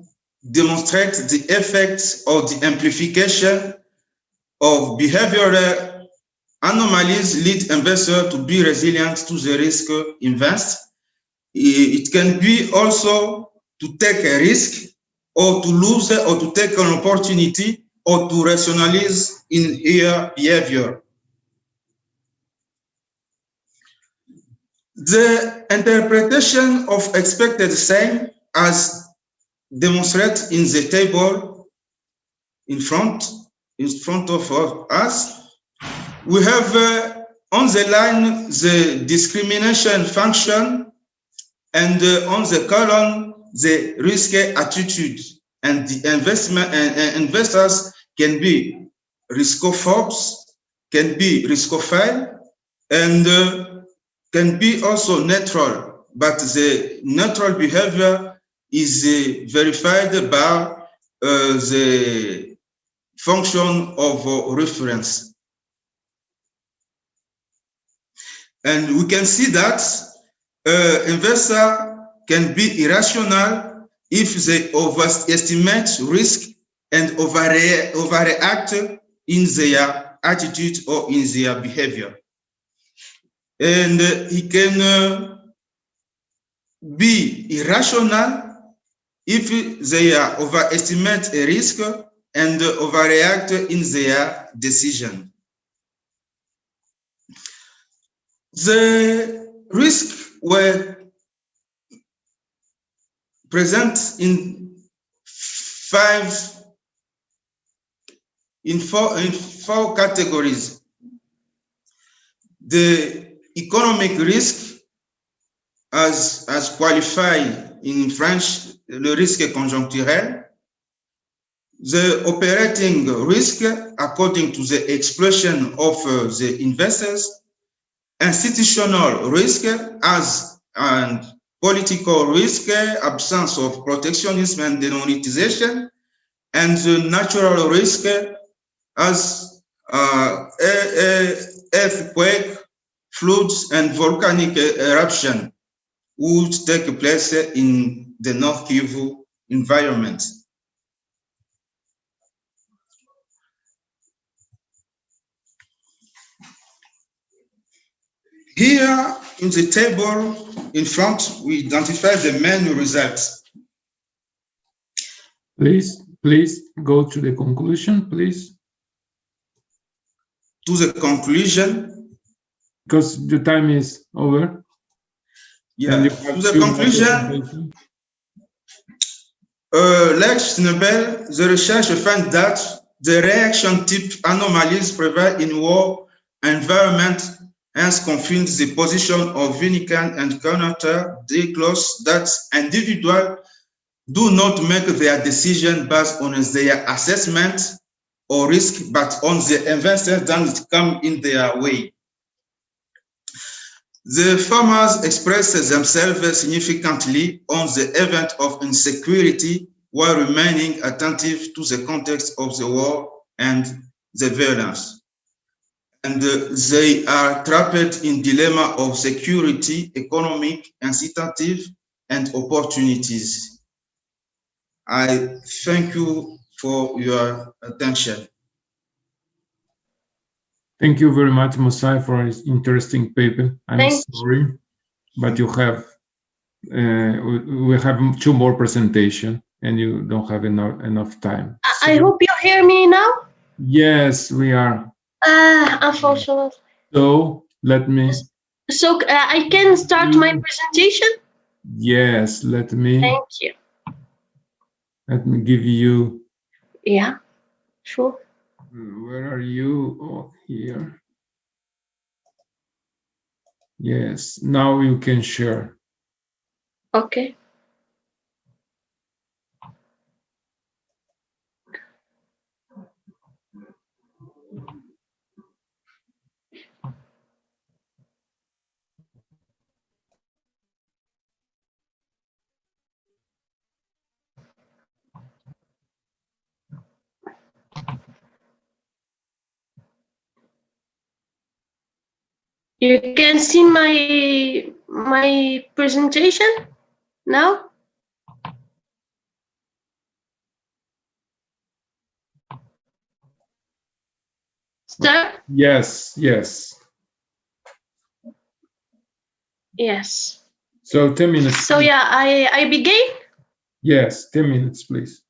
demonstrate the effects or the amplification of behavioral anomalies lead investor to be resilient to the risk invest. It can be also to take a risk or to lose or to take an opportunity or to rationalize in their behavior. The interpretation of expected same as demonstrated in the table in front of us, we have on the line, the discrimination function, and on the column, the risk attitude. And the investors can be riskophobes, can be riskophile, and can be also neutral. But the neutral behavior is verified by the function of reference. And we can see that investor can be irrational if they overestimate risk and overreact in their attitude or in their behavior. And he can be irrational if they overestimate a risk and overreact in their decision. The risks were present in four categories. The economic risk, as qualified in French, le risque conjoncturel. The operating risk, according to the expression of the investors. Institutional risk, and political risk, absence of protectionism and demonetization, and the natural risk as earthquake, floods, and volcanic eruption would take place in the North Kivu environment. Here in the table in front, we identify the main results. Please go to the conclusion, please. To the conclusion. Because the time is over. Yeah, to the conclusion. Lex Nobel, the research found that the reaction type anomalies prevail in war environment, hence confirms the position of Vinican and Conator disclose that individuals do not make their decision based on their assessment or risk, but on the investors that come in their way. The farmers express themselves significantly on the event of insecurity while remaining attentive to the context of the war and the violence. And they are trapped in dilemma of security, economic, incentive, and opportunities. I thank you for your attention. Thank you very much, Mosai, for this interesting paper. I'm sorry, but you have we have two more presentations, and you don't have enough time. I hope you hear me now. Yes, we are. Unfortunately. So let me. So I can start my presentation? Yes, let me. Thank you. Let me give you. Yeah, sure. Where are you? Oh, here. Yes, now you can share. Okay. You can see my presentation now? Sir? Yes, yes. Yes. So 10 minutes. So yeah, I begin? Yes, 10 minutes, please.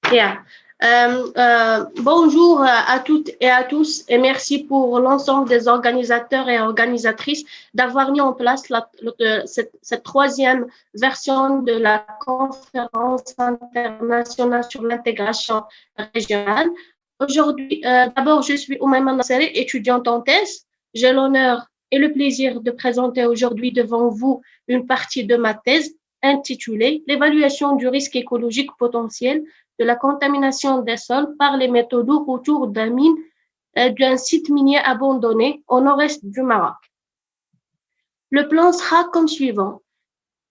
Yeah. Bonjour à toutes et à tous et merci pour l'ensemble des organisateurs et organisatrices d'avoir mis en place cette troisième version de la conférence internationale sur l'intégration régionale. Aujourd'hui, d'abord, je suis Oumaima Nasseri, étudiante en thèse. J'ai l'honneur et le plaisir de présenter aujourd'hui devant vous une partie de ma thèse intitulée « L'évaluation du risque écologique potentiel de la contamination des sols par les métaux lourds autour d'un site minier abandonné au nord-est du Maroc ». Le plan sera comme suivant.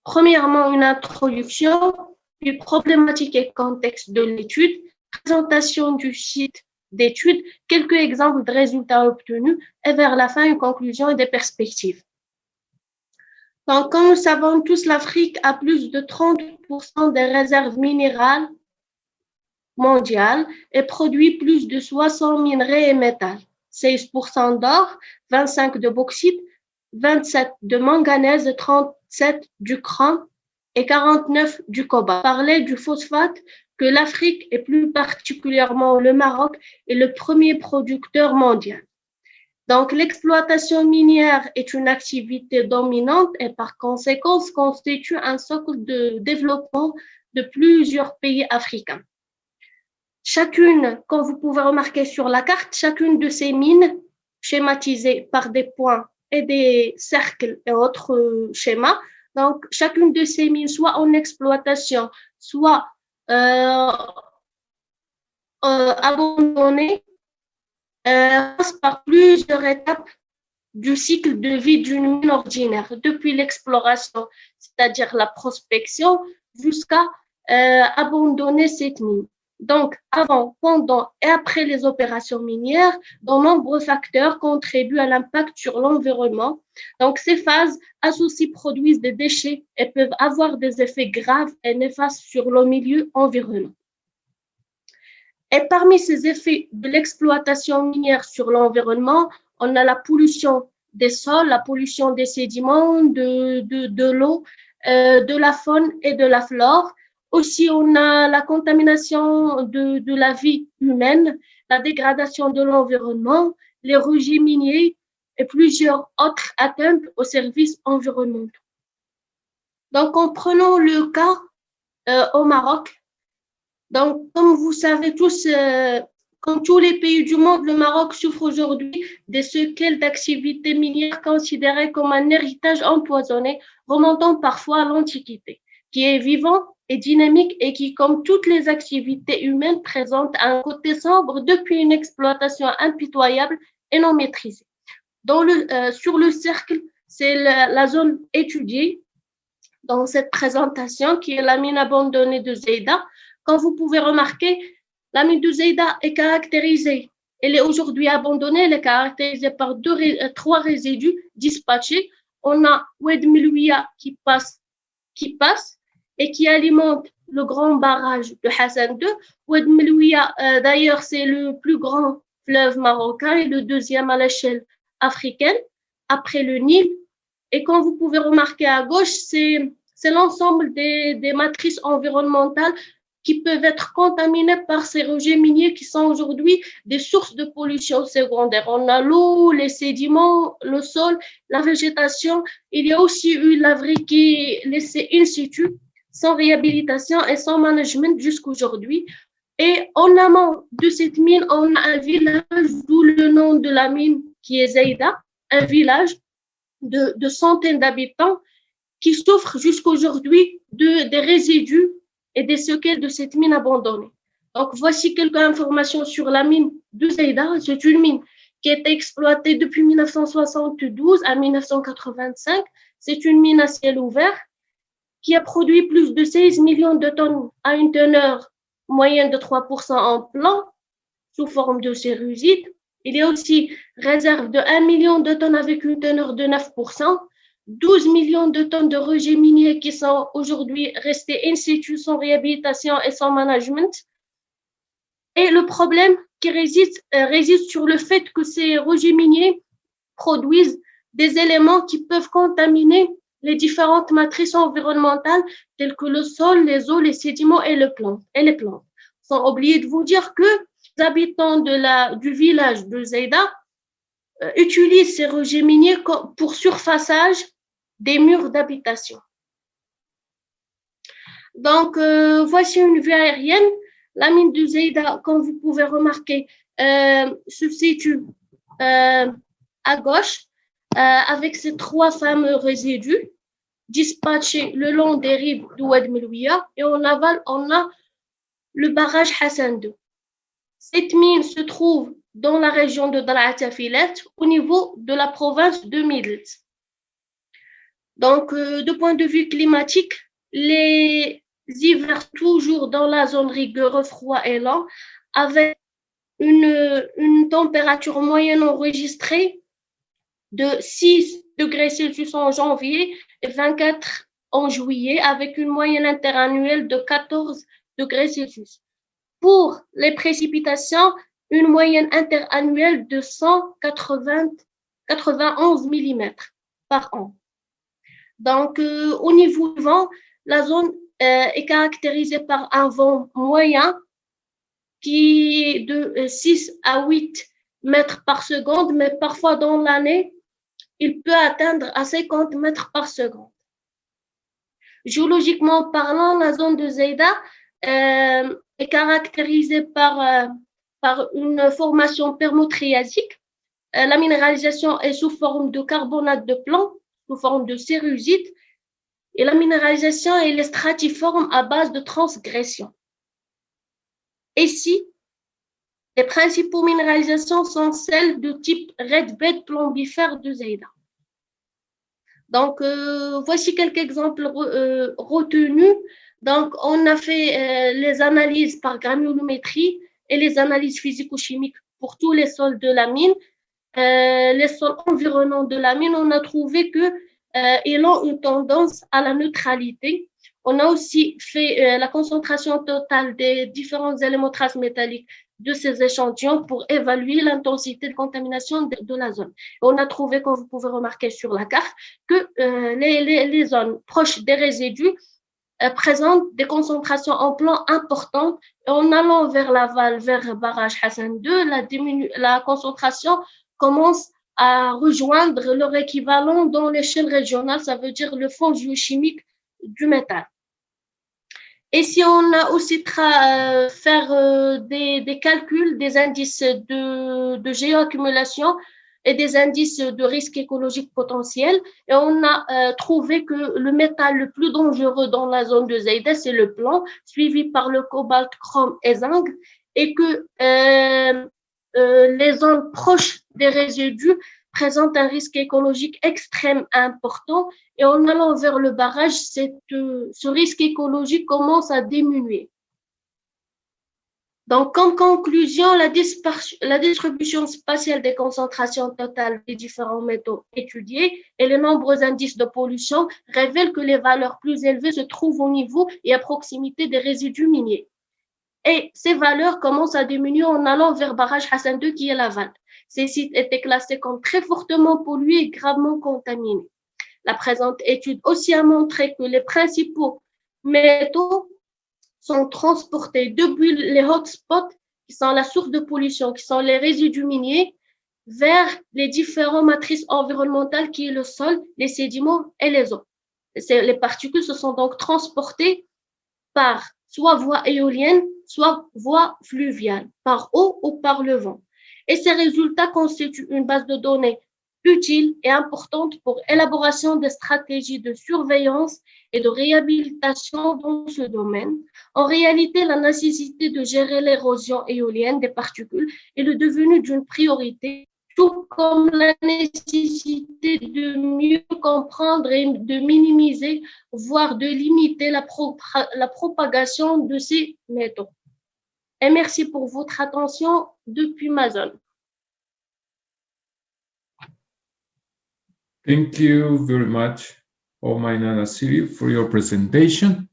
Premièrement, une introduction, puis problématique et contexte de l'étude, présentation du site d'étude, quelques exemples de résultats obtenus et vers la fin, une conclusion et des perspectives. Donc, comme nous savons tous, l'Afrique a plus de 30% des réserves minérales mondiales et produit plus de 60 minerais et métals, 16% d'or, 25% de bauxite, 27% de manganèse, 37% du chrome et 49% du cobalt. Parler du phosphate que l'Afrique et plus particulièrement le Maroc est le premier producteur mondial. Donc, l'exploitation minière est une activité dominante et par conséquent constitue un socle de développement de plusieurs pays africains. Chacune, comme vous pouvez remarquer sur la carte, chacune de ces mines, schématisées par des points et des cercles et autres schémas, donc chacune de ces mines, soit en exploitation, soit abandonnée, passe par plusieurs étapes du cycle de vie d'une mine ordinaire, depuis l'exploration, c'est-à-dire la prospection, jusqu'à abandonner cette mine. Donc, avant, pendant et après les opérations minières, de nombreux facteurs contribuent à l'impact sur l'environnement. Donc, ces phases associées produisent des déchets et peuvent avoir des effets graves et néfastes sur le milieu environnant. Et parmi ces effets de l'exploitation minière sur l'environnement, on a la pollution des sols, la pollution des sédiments, de l'eau, de la faune et de la flore. Aussi, on a la contamination de la vie humaine, la dégradation de l'environnement, les rejets miniers et plusieurs autres atteintes aux services environnementaux. Donc, en prenant le cas au Maroc, donc, comme vous savez tous, comme tous les pays du monde, le Maroc souffre aujourd'hui des séquelles d'activités minières considérées comme un héritage empoisonné, remontant parfois à l'Antiquité, qui est vivant et dynamique et qui, comme toutes les activités humaines, présente un côté sombre depuis une exploitation impitoyable et non maîtrisée. Sur le cercle, c'est la zone étudiée dans cette présentation, qui est la mine abandonnée de Zeida. Comme vous pouvez remarquer, la mine de Zeida est caractérisée. Elle est aujourd'hui abandonnée, elle est caractérisée par trois résidus dispatchés. On a Oued Melouia qui passe et qui alimente le grand barrage de Hassan II. Oued Melouia, d'ailleurs, c'est le plus grand fleuve marocain et le deuxième à l'échelle africaine, après le Nil. Et comme vous pouvez remarquer à gauche, c'est l'ensemble des matrices environnementales qui peuvent être contaminées par ces rejets miniers qui sont aujourd'hui des sources de pollution secondaire. On a l'eau, les sédiments, le sol, la végétation. Il y a aussi eu laverie qui est laissée in situ, sans réhabilitation et sans management jusqu'aujourd'hui. Et en amont de cette mine, on a un village, d'où le nom de la mine qui est Zeida, un village de centaines d'habitants qui souffrent jusqu'aujourd'hui des résidus et des séquelles de cette mine abandonnée. Donc, voici quelques informations sur la mine de Zeida. C'est une mine qui a été exploitée depuis 1972 à 1985. C'est une mine à ciel ouvert qui a produit plus de 16 millions de tonnes à une teneur moyenne de 3% en plomb sous forme de cérusite. Il y a aussi réserve de 1 million de tonnes avec une teneur de 9%, 12 millions de tonnes de rejets miniers qui sont aujourd'hui restés in situ sans réhabilitation et sans management. Et le problème qui réside sur le fait que ces rejets miniers produisent des éléments qui peuvent contaminer les différentes matrices environnementales telles que le sol, les eaux, les sédiments et les plantes. Sans oublier de vous dire que les habitants du village de Zeida utilisent ces rejets miniers pour surfaçage des murs d'habitation. Donc, voici une vue aérienne La mine de Zeida, comme vous pouvez remarquer, se situe à gauche avec ces 3 fameux résidus dispatchés le long des rives du Oued Melouia, et en aval, on a le barrage Hassan II. Cette mine se trouve dans la région de Dal'ata Filet, au niveau de la province de Midelt. Donc, de point de vue climatique, les hivers toujours dans la zone rigoureux, froid et lent, avec une température moyenne enregistrée de 6 degrés Celsius en janvier et 24 en juillet, avec une moyenne interannuelle de 14 degrés Celsius. Pour les précipitations, une moyenne interannuelle de 191 mm par an. Donc, au niveau du vent, la zone est caractérisée par un vent moyen qui est de 6 à 8 mètres par seconde, mais parfois dans l'année, il peut atteindre à 50 mètres par seconde. Géologiquement parlant, la zone de Zeida est caractérisée par une formation permo-triasique. La minéralisation est sous forme de carbonate de plomb, sous forme de cérusite, et la minéralisation est stratiforme à base de transgression. Ici, les principaux minéralisations sont celles de type red bed plombifère de Zeida. Donc, voici quelques exemples retenus. Donc, on a fait les analyses par granulométrie et les analyses physico-chimiques pour tous les sols de la mine. Les sols environnants de la mine, on a trouvé qu'ils ont une tendance à la neutralité. On a aussi fait la concentration totale des différents éléments traces métalliques de ces échantillons pour évaluer l'intensité de contamination de la zone. On a trouvé, comme vous pouvez remarquer sur la carte, que les zones proches des résidus présentent des concentrations en plomb importantes. Et en allant vers l'aval, vers le barrage Hassan II, la concentration commence à rejoindre leur équivalent dans l'échelle régionale, ça veut dire le fond géochimique du métal. Et si on a aussi faire des calculs des indices de géoaccumulation et des indices de risque écologique potentiel, et on a trouvé que le métal le plus dangereux dans la zone de Zeida, c'est le plomb, suivi par le cobalt, chrome et zinc, et que les zones proches des résidus présentent un risque écologique extrêmement important, et en allant vers le barrage, ce risque écologique commence à diminuer. Donc, comme conclusion, la distribution spatiale des concentrations totales des différents métaux étudiés et les nombreux indices de pollution révèlent que les valeurs plus élevées se trouvent au niveau et à proximité des résidus miniers. Et ces valeurs commencent à diminuer en allant vers barrage Hassan II qui est l'aval. Ces sites étaient classés comme très fortement pollués et gravement contaminés. La présente étude aussi a montré que les principaux métaux sont transportés depuis les hotspots, qui sont la source de pollution, qui sont les résidus miniers, vers les différentes matrices environnementales qui est le sol, les sédiments et les eaux. Les particules se sont donc transportées par soit voie éolienne, soit voie fluviale, par eau ou par le vent. Et ces résultats constituent une base de données utile et importante pour l'élaboration des stratégies de surveillance et de réhabilitation dans ce domaine. En réalité, la nécessité de gérer l'érosion éolienne des particules est devenue d'une priorité, tout comme la nécessité de mieux comprendre et de minimiser, voire de limiter la propagation de ces métaux. Et merci pour votre attention depuis ma zone. Thank you very much, Omaina Nassiri, for your presentation.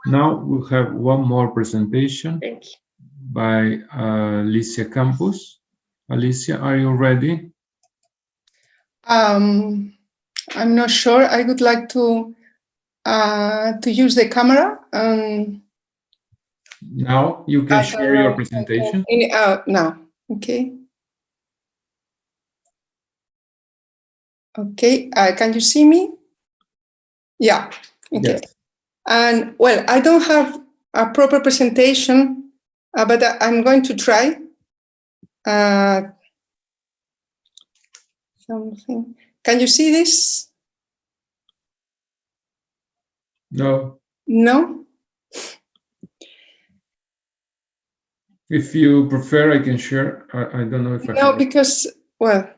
Now we have one more presentation by Alicia Campos. Alicia, are you ready? I'm not sure. I would like to use the camera. Now you can share your presentation. Now, okay. Okay, can you see me? Yeah, okay. Yes. And well, I don't have a proper presentation but I'm going to try something. Can you see this? No. No? If you prefer, I can share. I don't know if I No, can. because, well,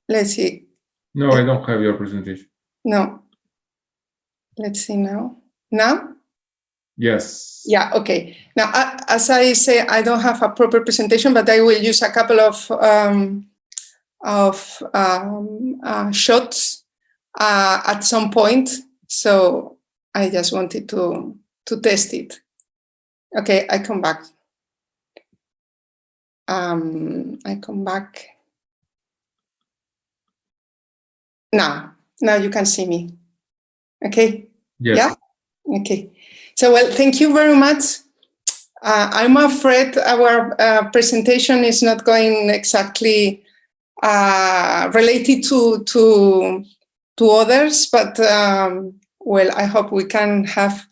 let's see. No, I don't have your presentation. No. Let's see now. Now? Yes. Yeah, okay. Now, as I say, I don't have a proper presentation, but I will use a couple of shots at some point. So I just wanted to test it. Okay, I come back. I come back. Now you can see me. Okay? Yes. Yeah? Okay. So, well, thank you very much. I'm afraid our presentation is not going exactly related to others, but well, I hope we can have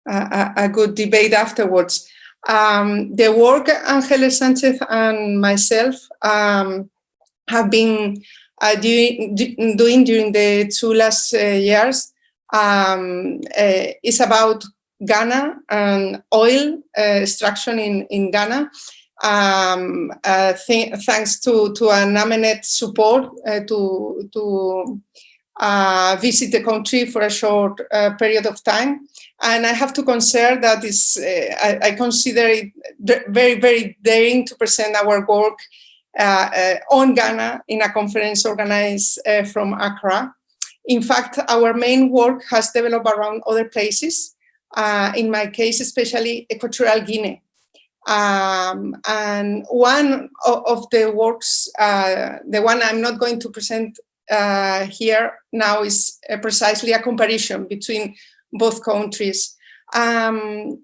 a good debate afterwards. The work Ángeles Sánchez and myself have been doing during the 2 last years is about Ghana and oil extraction in Ghana. Thanks to an eminent support to visit the country for a short period of time. And I have to concede that I consider it very, very daring to present our work on Ghana in a conference organized from Accra. In fact, our main work has developed around other places. In my case, especially Equatorial Guinea. And one of the works, the one I'm not going to present here now, is precisely a comparison between both countries. So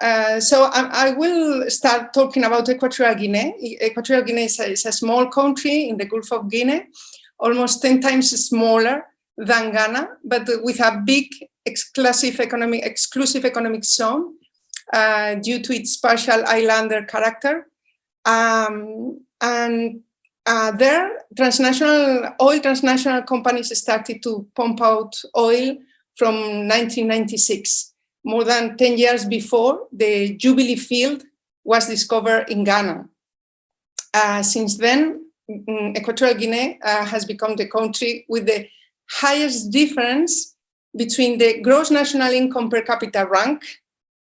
I will start talking about Equatorial Guinea. Equatorial Guinea is a small country in the Gulf of Guinea, almost 10 times smaller than Ghana, but with a big exclusive economic zone due to its partial islander character. There, oil transnational companies started to pump out oil from 1996, more than 10 years before the Jubilee field was discovered in Ghana. Since then, Equatorial Guinea has become the country with the highest difference between the gross national income per capita rank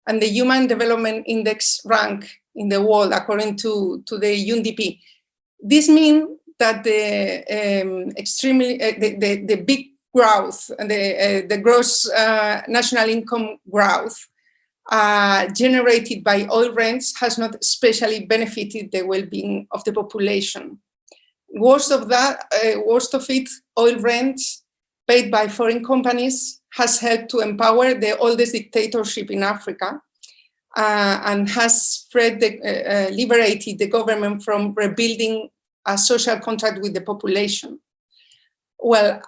and the Human Development Index rank in the world, according to the UNDP. This means that the big growth, the gross national income growth generated by oil rents has not especially benefited the well-being of the population. Worst of it, oil rents paid by foreign companies has helped to empower the oldest dictatorship in Africa and has liberated the government from rebuilding a social contract with the population. Well,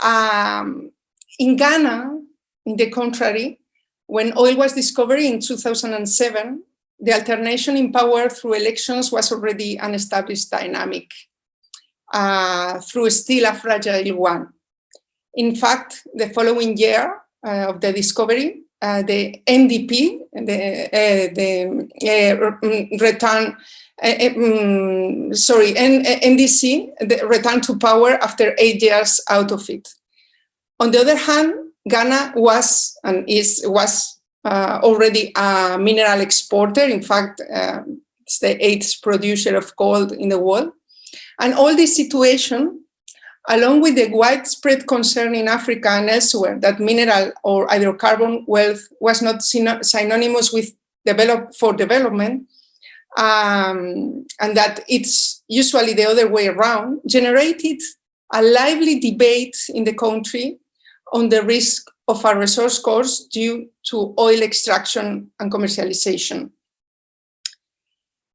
in Ghana, in the contrary, when oil was discovered in 2007, the alternation in power through elections was already an established dynamic, through still a fragile one. In fact, the following year of the discovery, the NDP, NDC returned to power after 8 years out of it. On the other hand, Ghana was already a mineral exporter. In fact, it's the 8th producer of gold in the world. And all this situation, along with the widespread concern in Africa and elsewhere that mineral or hydrocarbon wealth was not synonymous with development, and that it's usually the other way around, generated a lively debate in the country on the risk of a resource curse due to oil extraction and commercialization.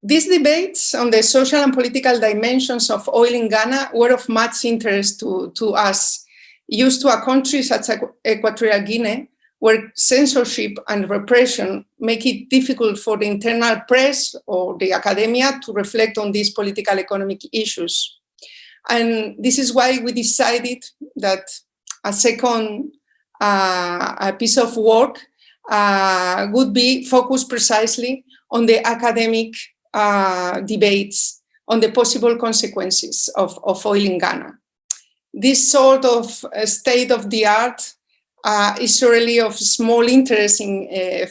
These debates on the social and political dimensions of oil in Ghana were of much interest to us, used to a country such as Equatorial Guinea, where censorship and repression make it difficult for the internal press or the academia to reflect on these political economic issues. And this is why we decided that a second a piece of work would be focused precisely on the academic debates on the possible consequences of oil in Ghana. This sort of state-of-the-art is really of small interest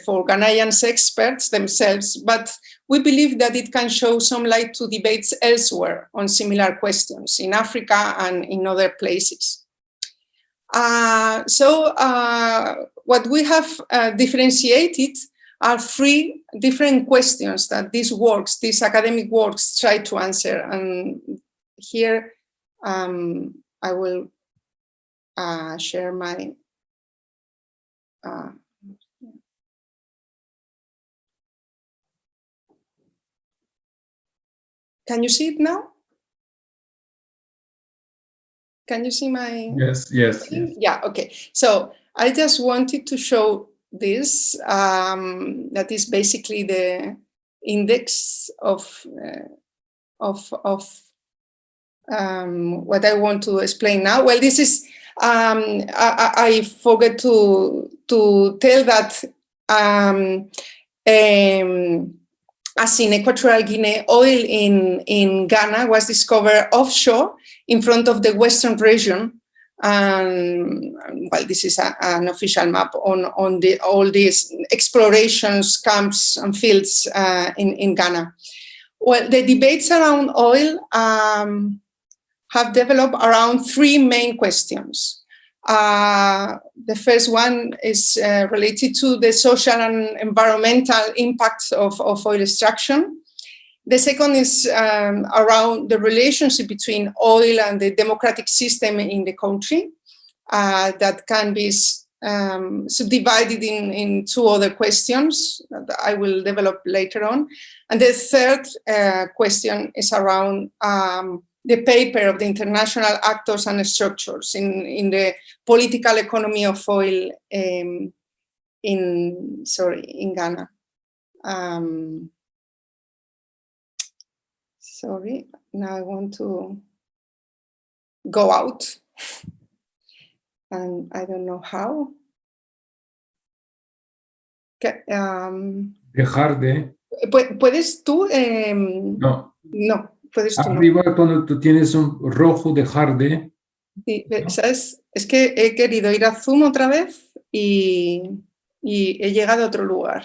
for Ghanaian experts themselves, but we believe that it can show some light to debates elsewhere on similar questions in Africa and in other places. What we have differentiated are 3 different questions that these academic works try to answer. And here I will share my can you see it now? Can you see my? Yes. Yeah, okay. So I just wanted to show this, that is basically the index of what I want to explain now. Well, this is, I forgot to tell that as in Equatorial Guinea, oil in Ghana was discovered offshore in front of the Western region. Well, this is an official map on all these explorations, camps and fields in Ghana. Well, the debates around oil have developed around 3 main questions. The first one is related to the social and environmental impacts of oil extraction. The second is around the relationship between oil and the democratic system in the country, that can be subdivided in 2 other questions that I will develop later on. And the third question is around the paper of the international actors and structures in the political economy of oil in Ghana. Sorry, now I want to go out, and I don't know how. Dejar de. ¿Puedes tú? No. No. Arriba, cuando tú tienes un rojo, dejar de. Sí, ¿sabes? Es que he querido ir a Zoom otra vez y he llegado a otro lugar.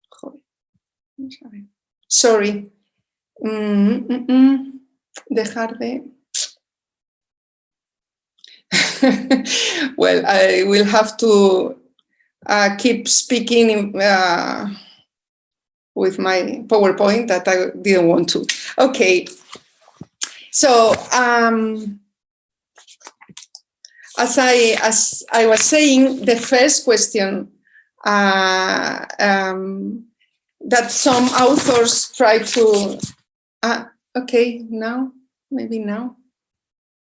Joder. Vamos a ver. Sorry. Dejar de. Well, I will have to keep speaking with my PowerPoint that I didn't want to. Okay, so as I was saying, the first question that some authors try to. Okay, now maybe now.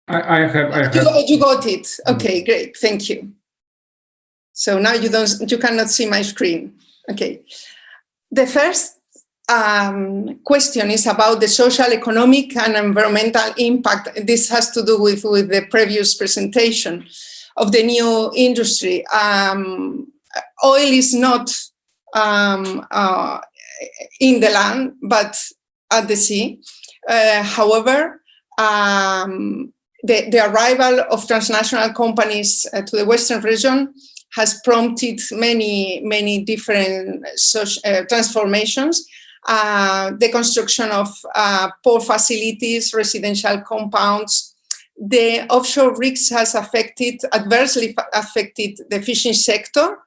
I have. You got it. Okay, great, thank you. So now you cannot see my screen. Okay. The first question is about the social, economic, and environmental impact. This has to do with the previous presentation of the new industry. Oil is not in the land, but at the sea. However, the arrival of transnational companies to the Western region has prompted many different transformations. The construction of port facilities, residential compounds. The offshore rigs has adversely affected the fishing sector,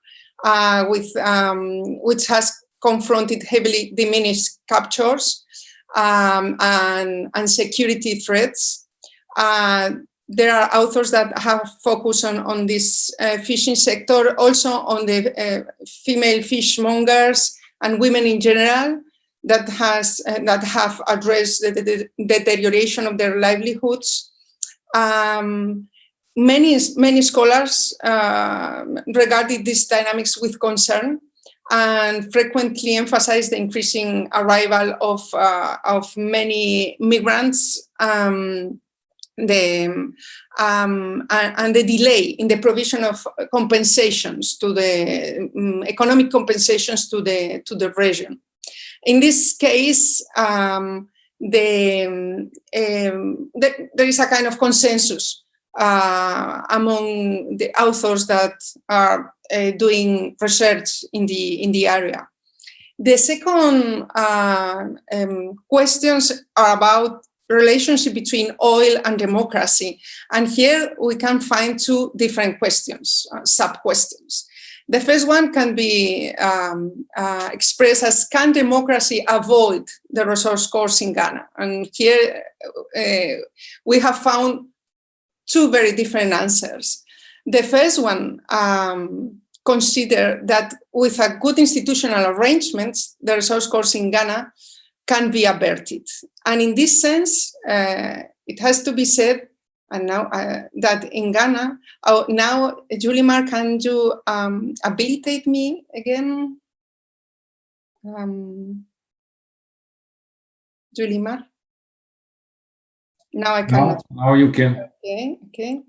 which has confronted heavily diminished captures and security threats. There are authors that have focused on this fishing sector, also on the female fishmongers and women in general that have addressed the deterioration of their livelihoods. many scholars regarded these dynamics with concern and frequently emphasized the increasing arrival of many migrants and the delay in the provision of compensations to the economic compensations to the region. In this case, there is a kind of consensus among the authors that are doing research in the area. The second questions are about relationship between oil and democracy, and here we can find two different questions, sub-questions. The first one can be expressed as, can democracy avoid the resource course in Ghana? And here we have found two very different answers. The first one consider that with a good institutional arrangements, the resource course in Ghana can be averted. And in this sense, it has to be said, and now that in Ghana, now, Julimar, can you habilitate me again? Julimar? Now I cannot. Now you can. Okay, okay.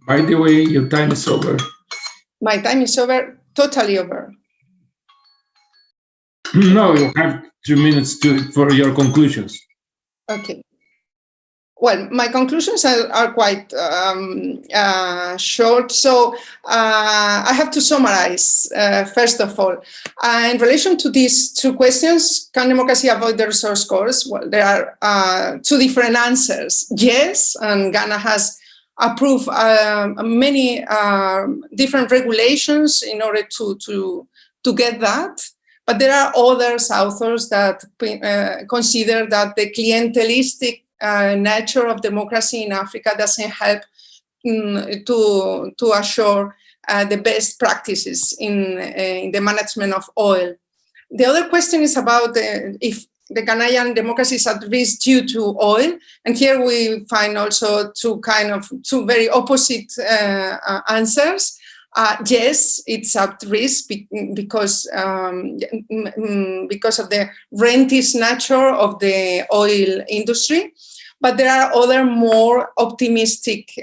By the way, your time is over. My time is over, totally over. No, you have 2 minutes for your conclusions. Okay. Well, my conclusions are quite short. So I have to summarize, first of all. In relation to these two questions, can democracy avoid the resource course? Well, there are two different answers. Yes, and Ghana has approved many different regulations in order to get that. But there are others, authors that consider that the clientelistic nature of democracy in Africa doesn't help to assure the best practices in the management of oil. The other question is about if the Ghanaian democracy is at risk due to oil. And here we find also two very opposite answers. Yes, it's at risk because of the rentist nature of the oil industry. But there are other more optimistic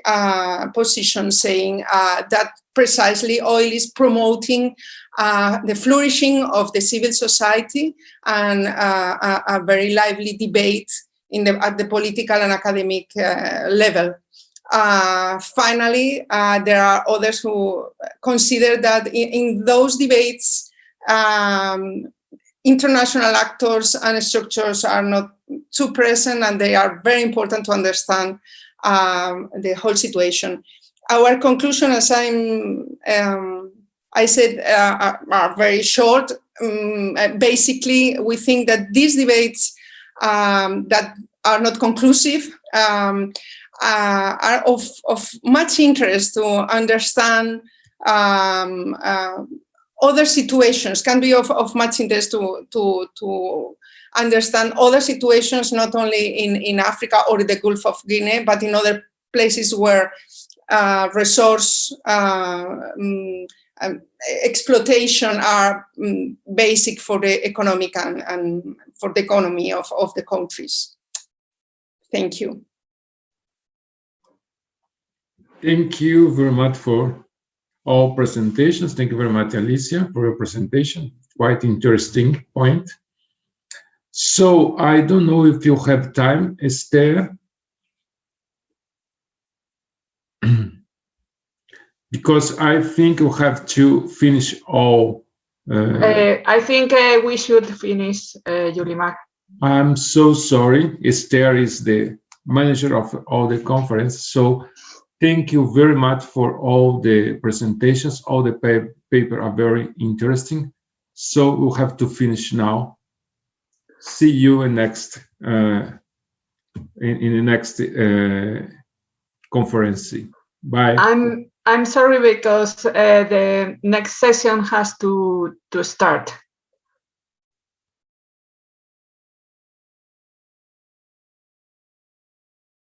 positions saying that precisely oil is promoting the flourishing of the civil society and a very lively debate at the political and academic level. Finally, there are others who consider that in those debates, international actors and structures are not too present, and they are very important to understand the whole situation. Our conclusion, as I said, are very short. Basically, we think that these debates that are not conclusive are of much interest to understand other situations, can be of much interest to understand other situations, not only in Africa or the Gulf of Guinea, but in other places where resource exploitation are basic for the economic and for the economy of the countries. Thank you. Thank you very much for all presentations. Thank you very much, Alicia, for your presentation. Quite interesting point. So I don't know if you have time, Esther, because I think you have to finish all. I think we should finish, Julimar. I'm so sorry. Esther is the manager of all the conference. So thank you very much for all the presentations. All the paper are very interesting. So we'll have to finish now. See you in the next conference. Bye. I'm sorry because the next session has to start.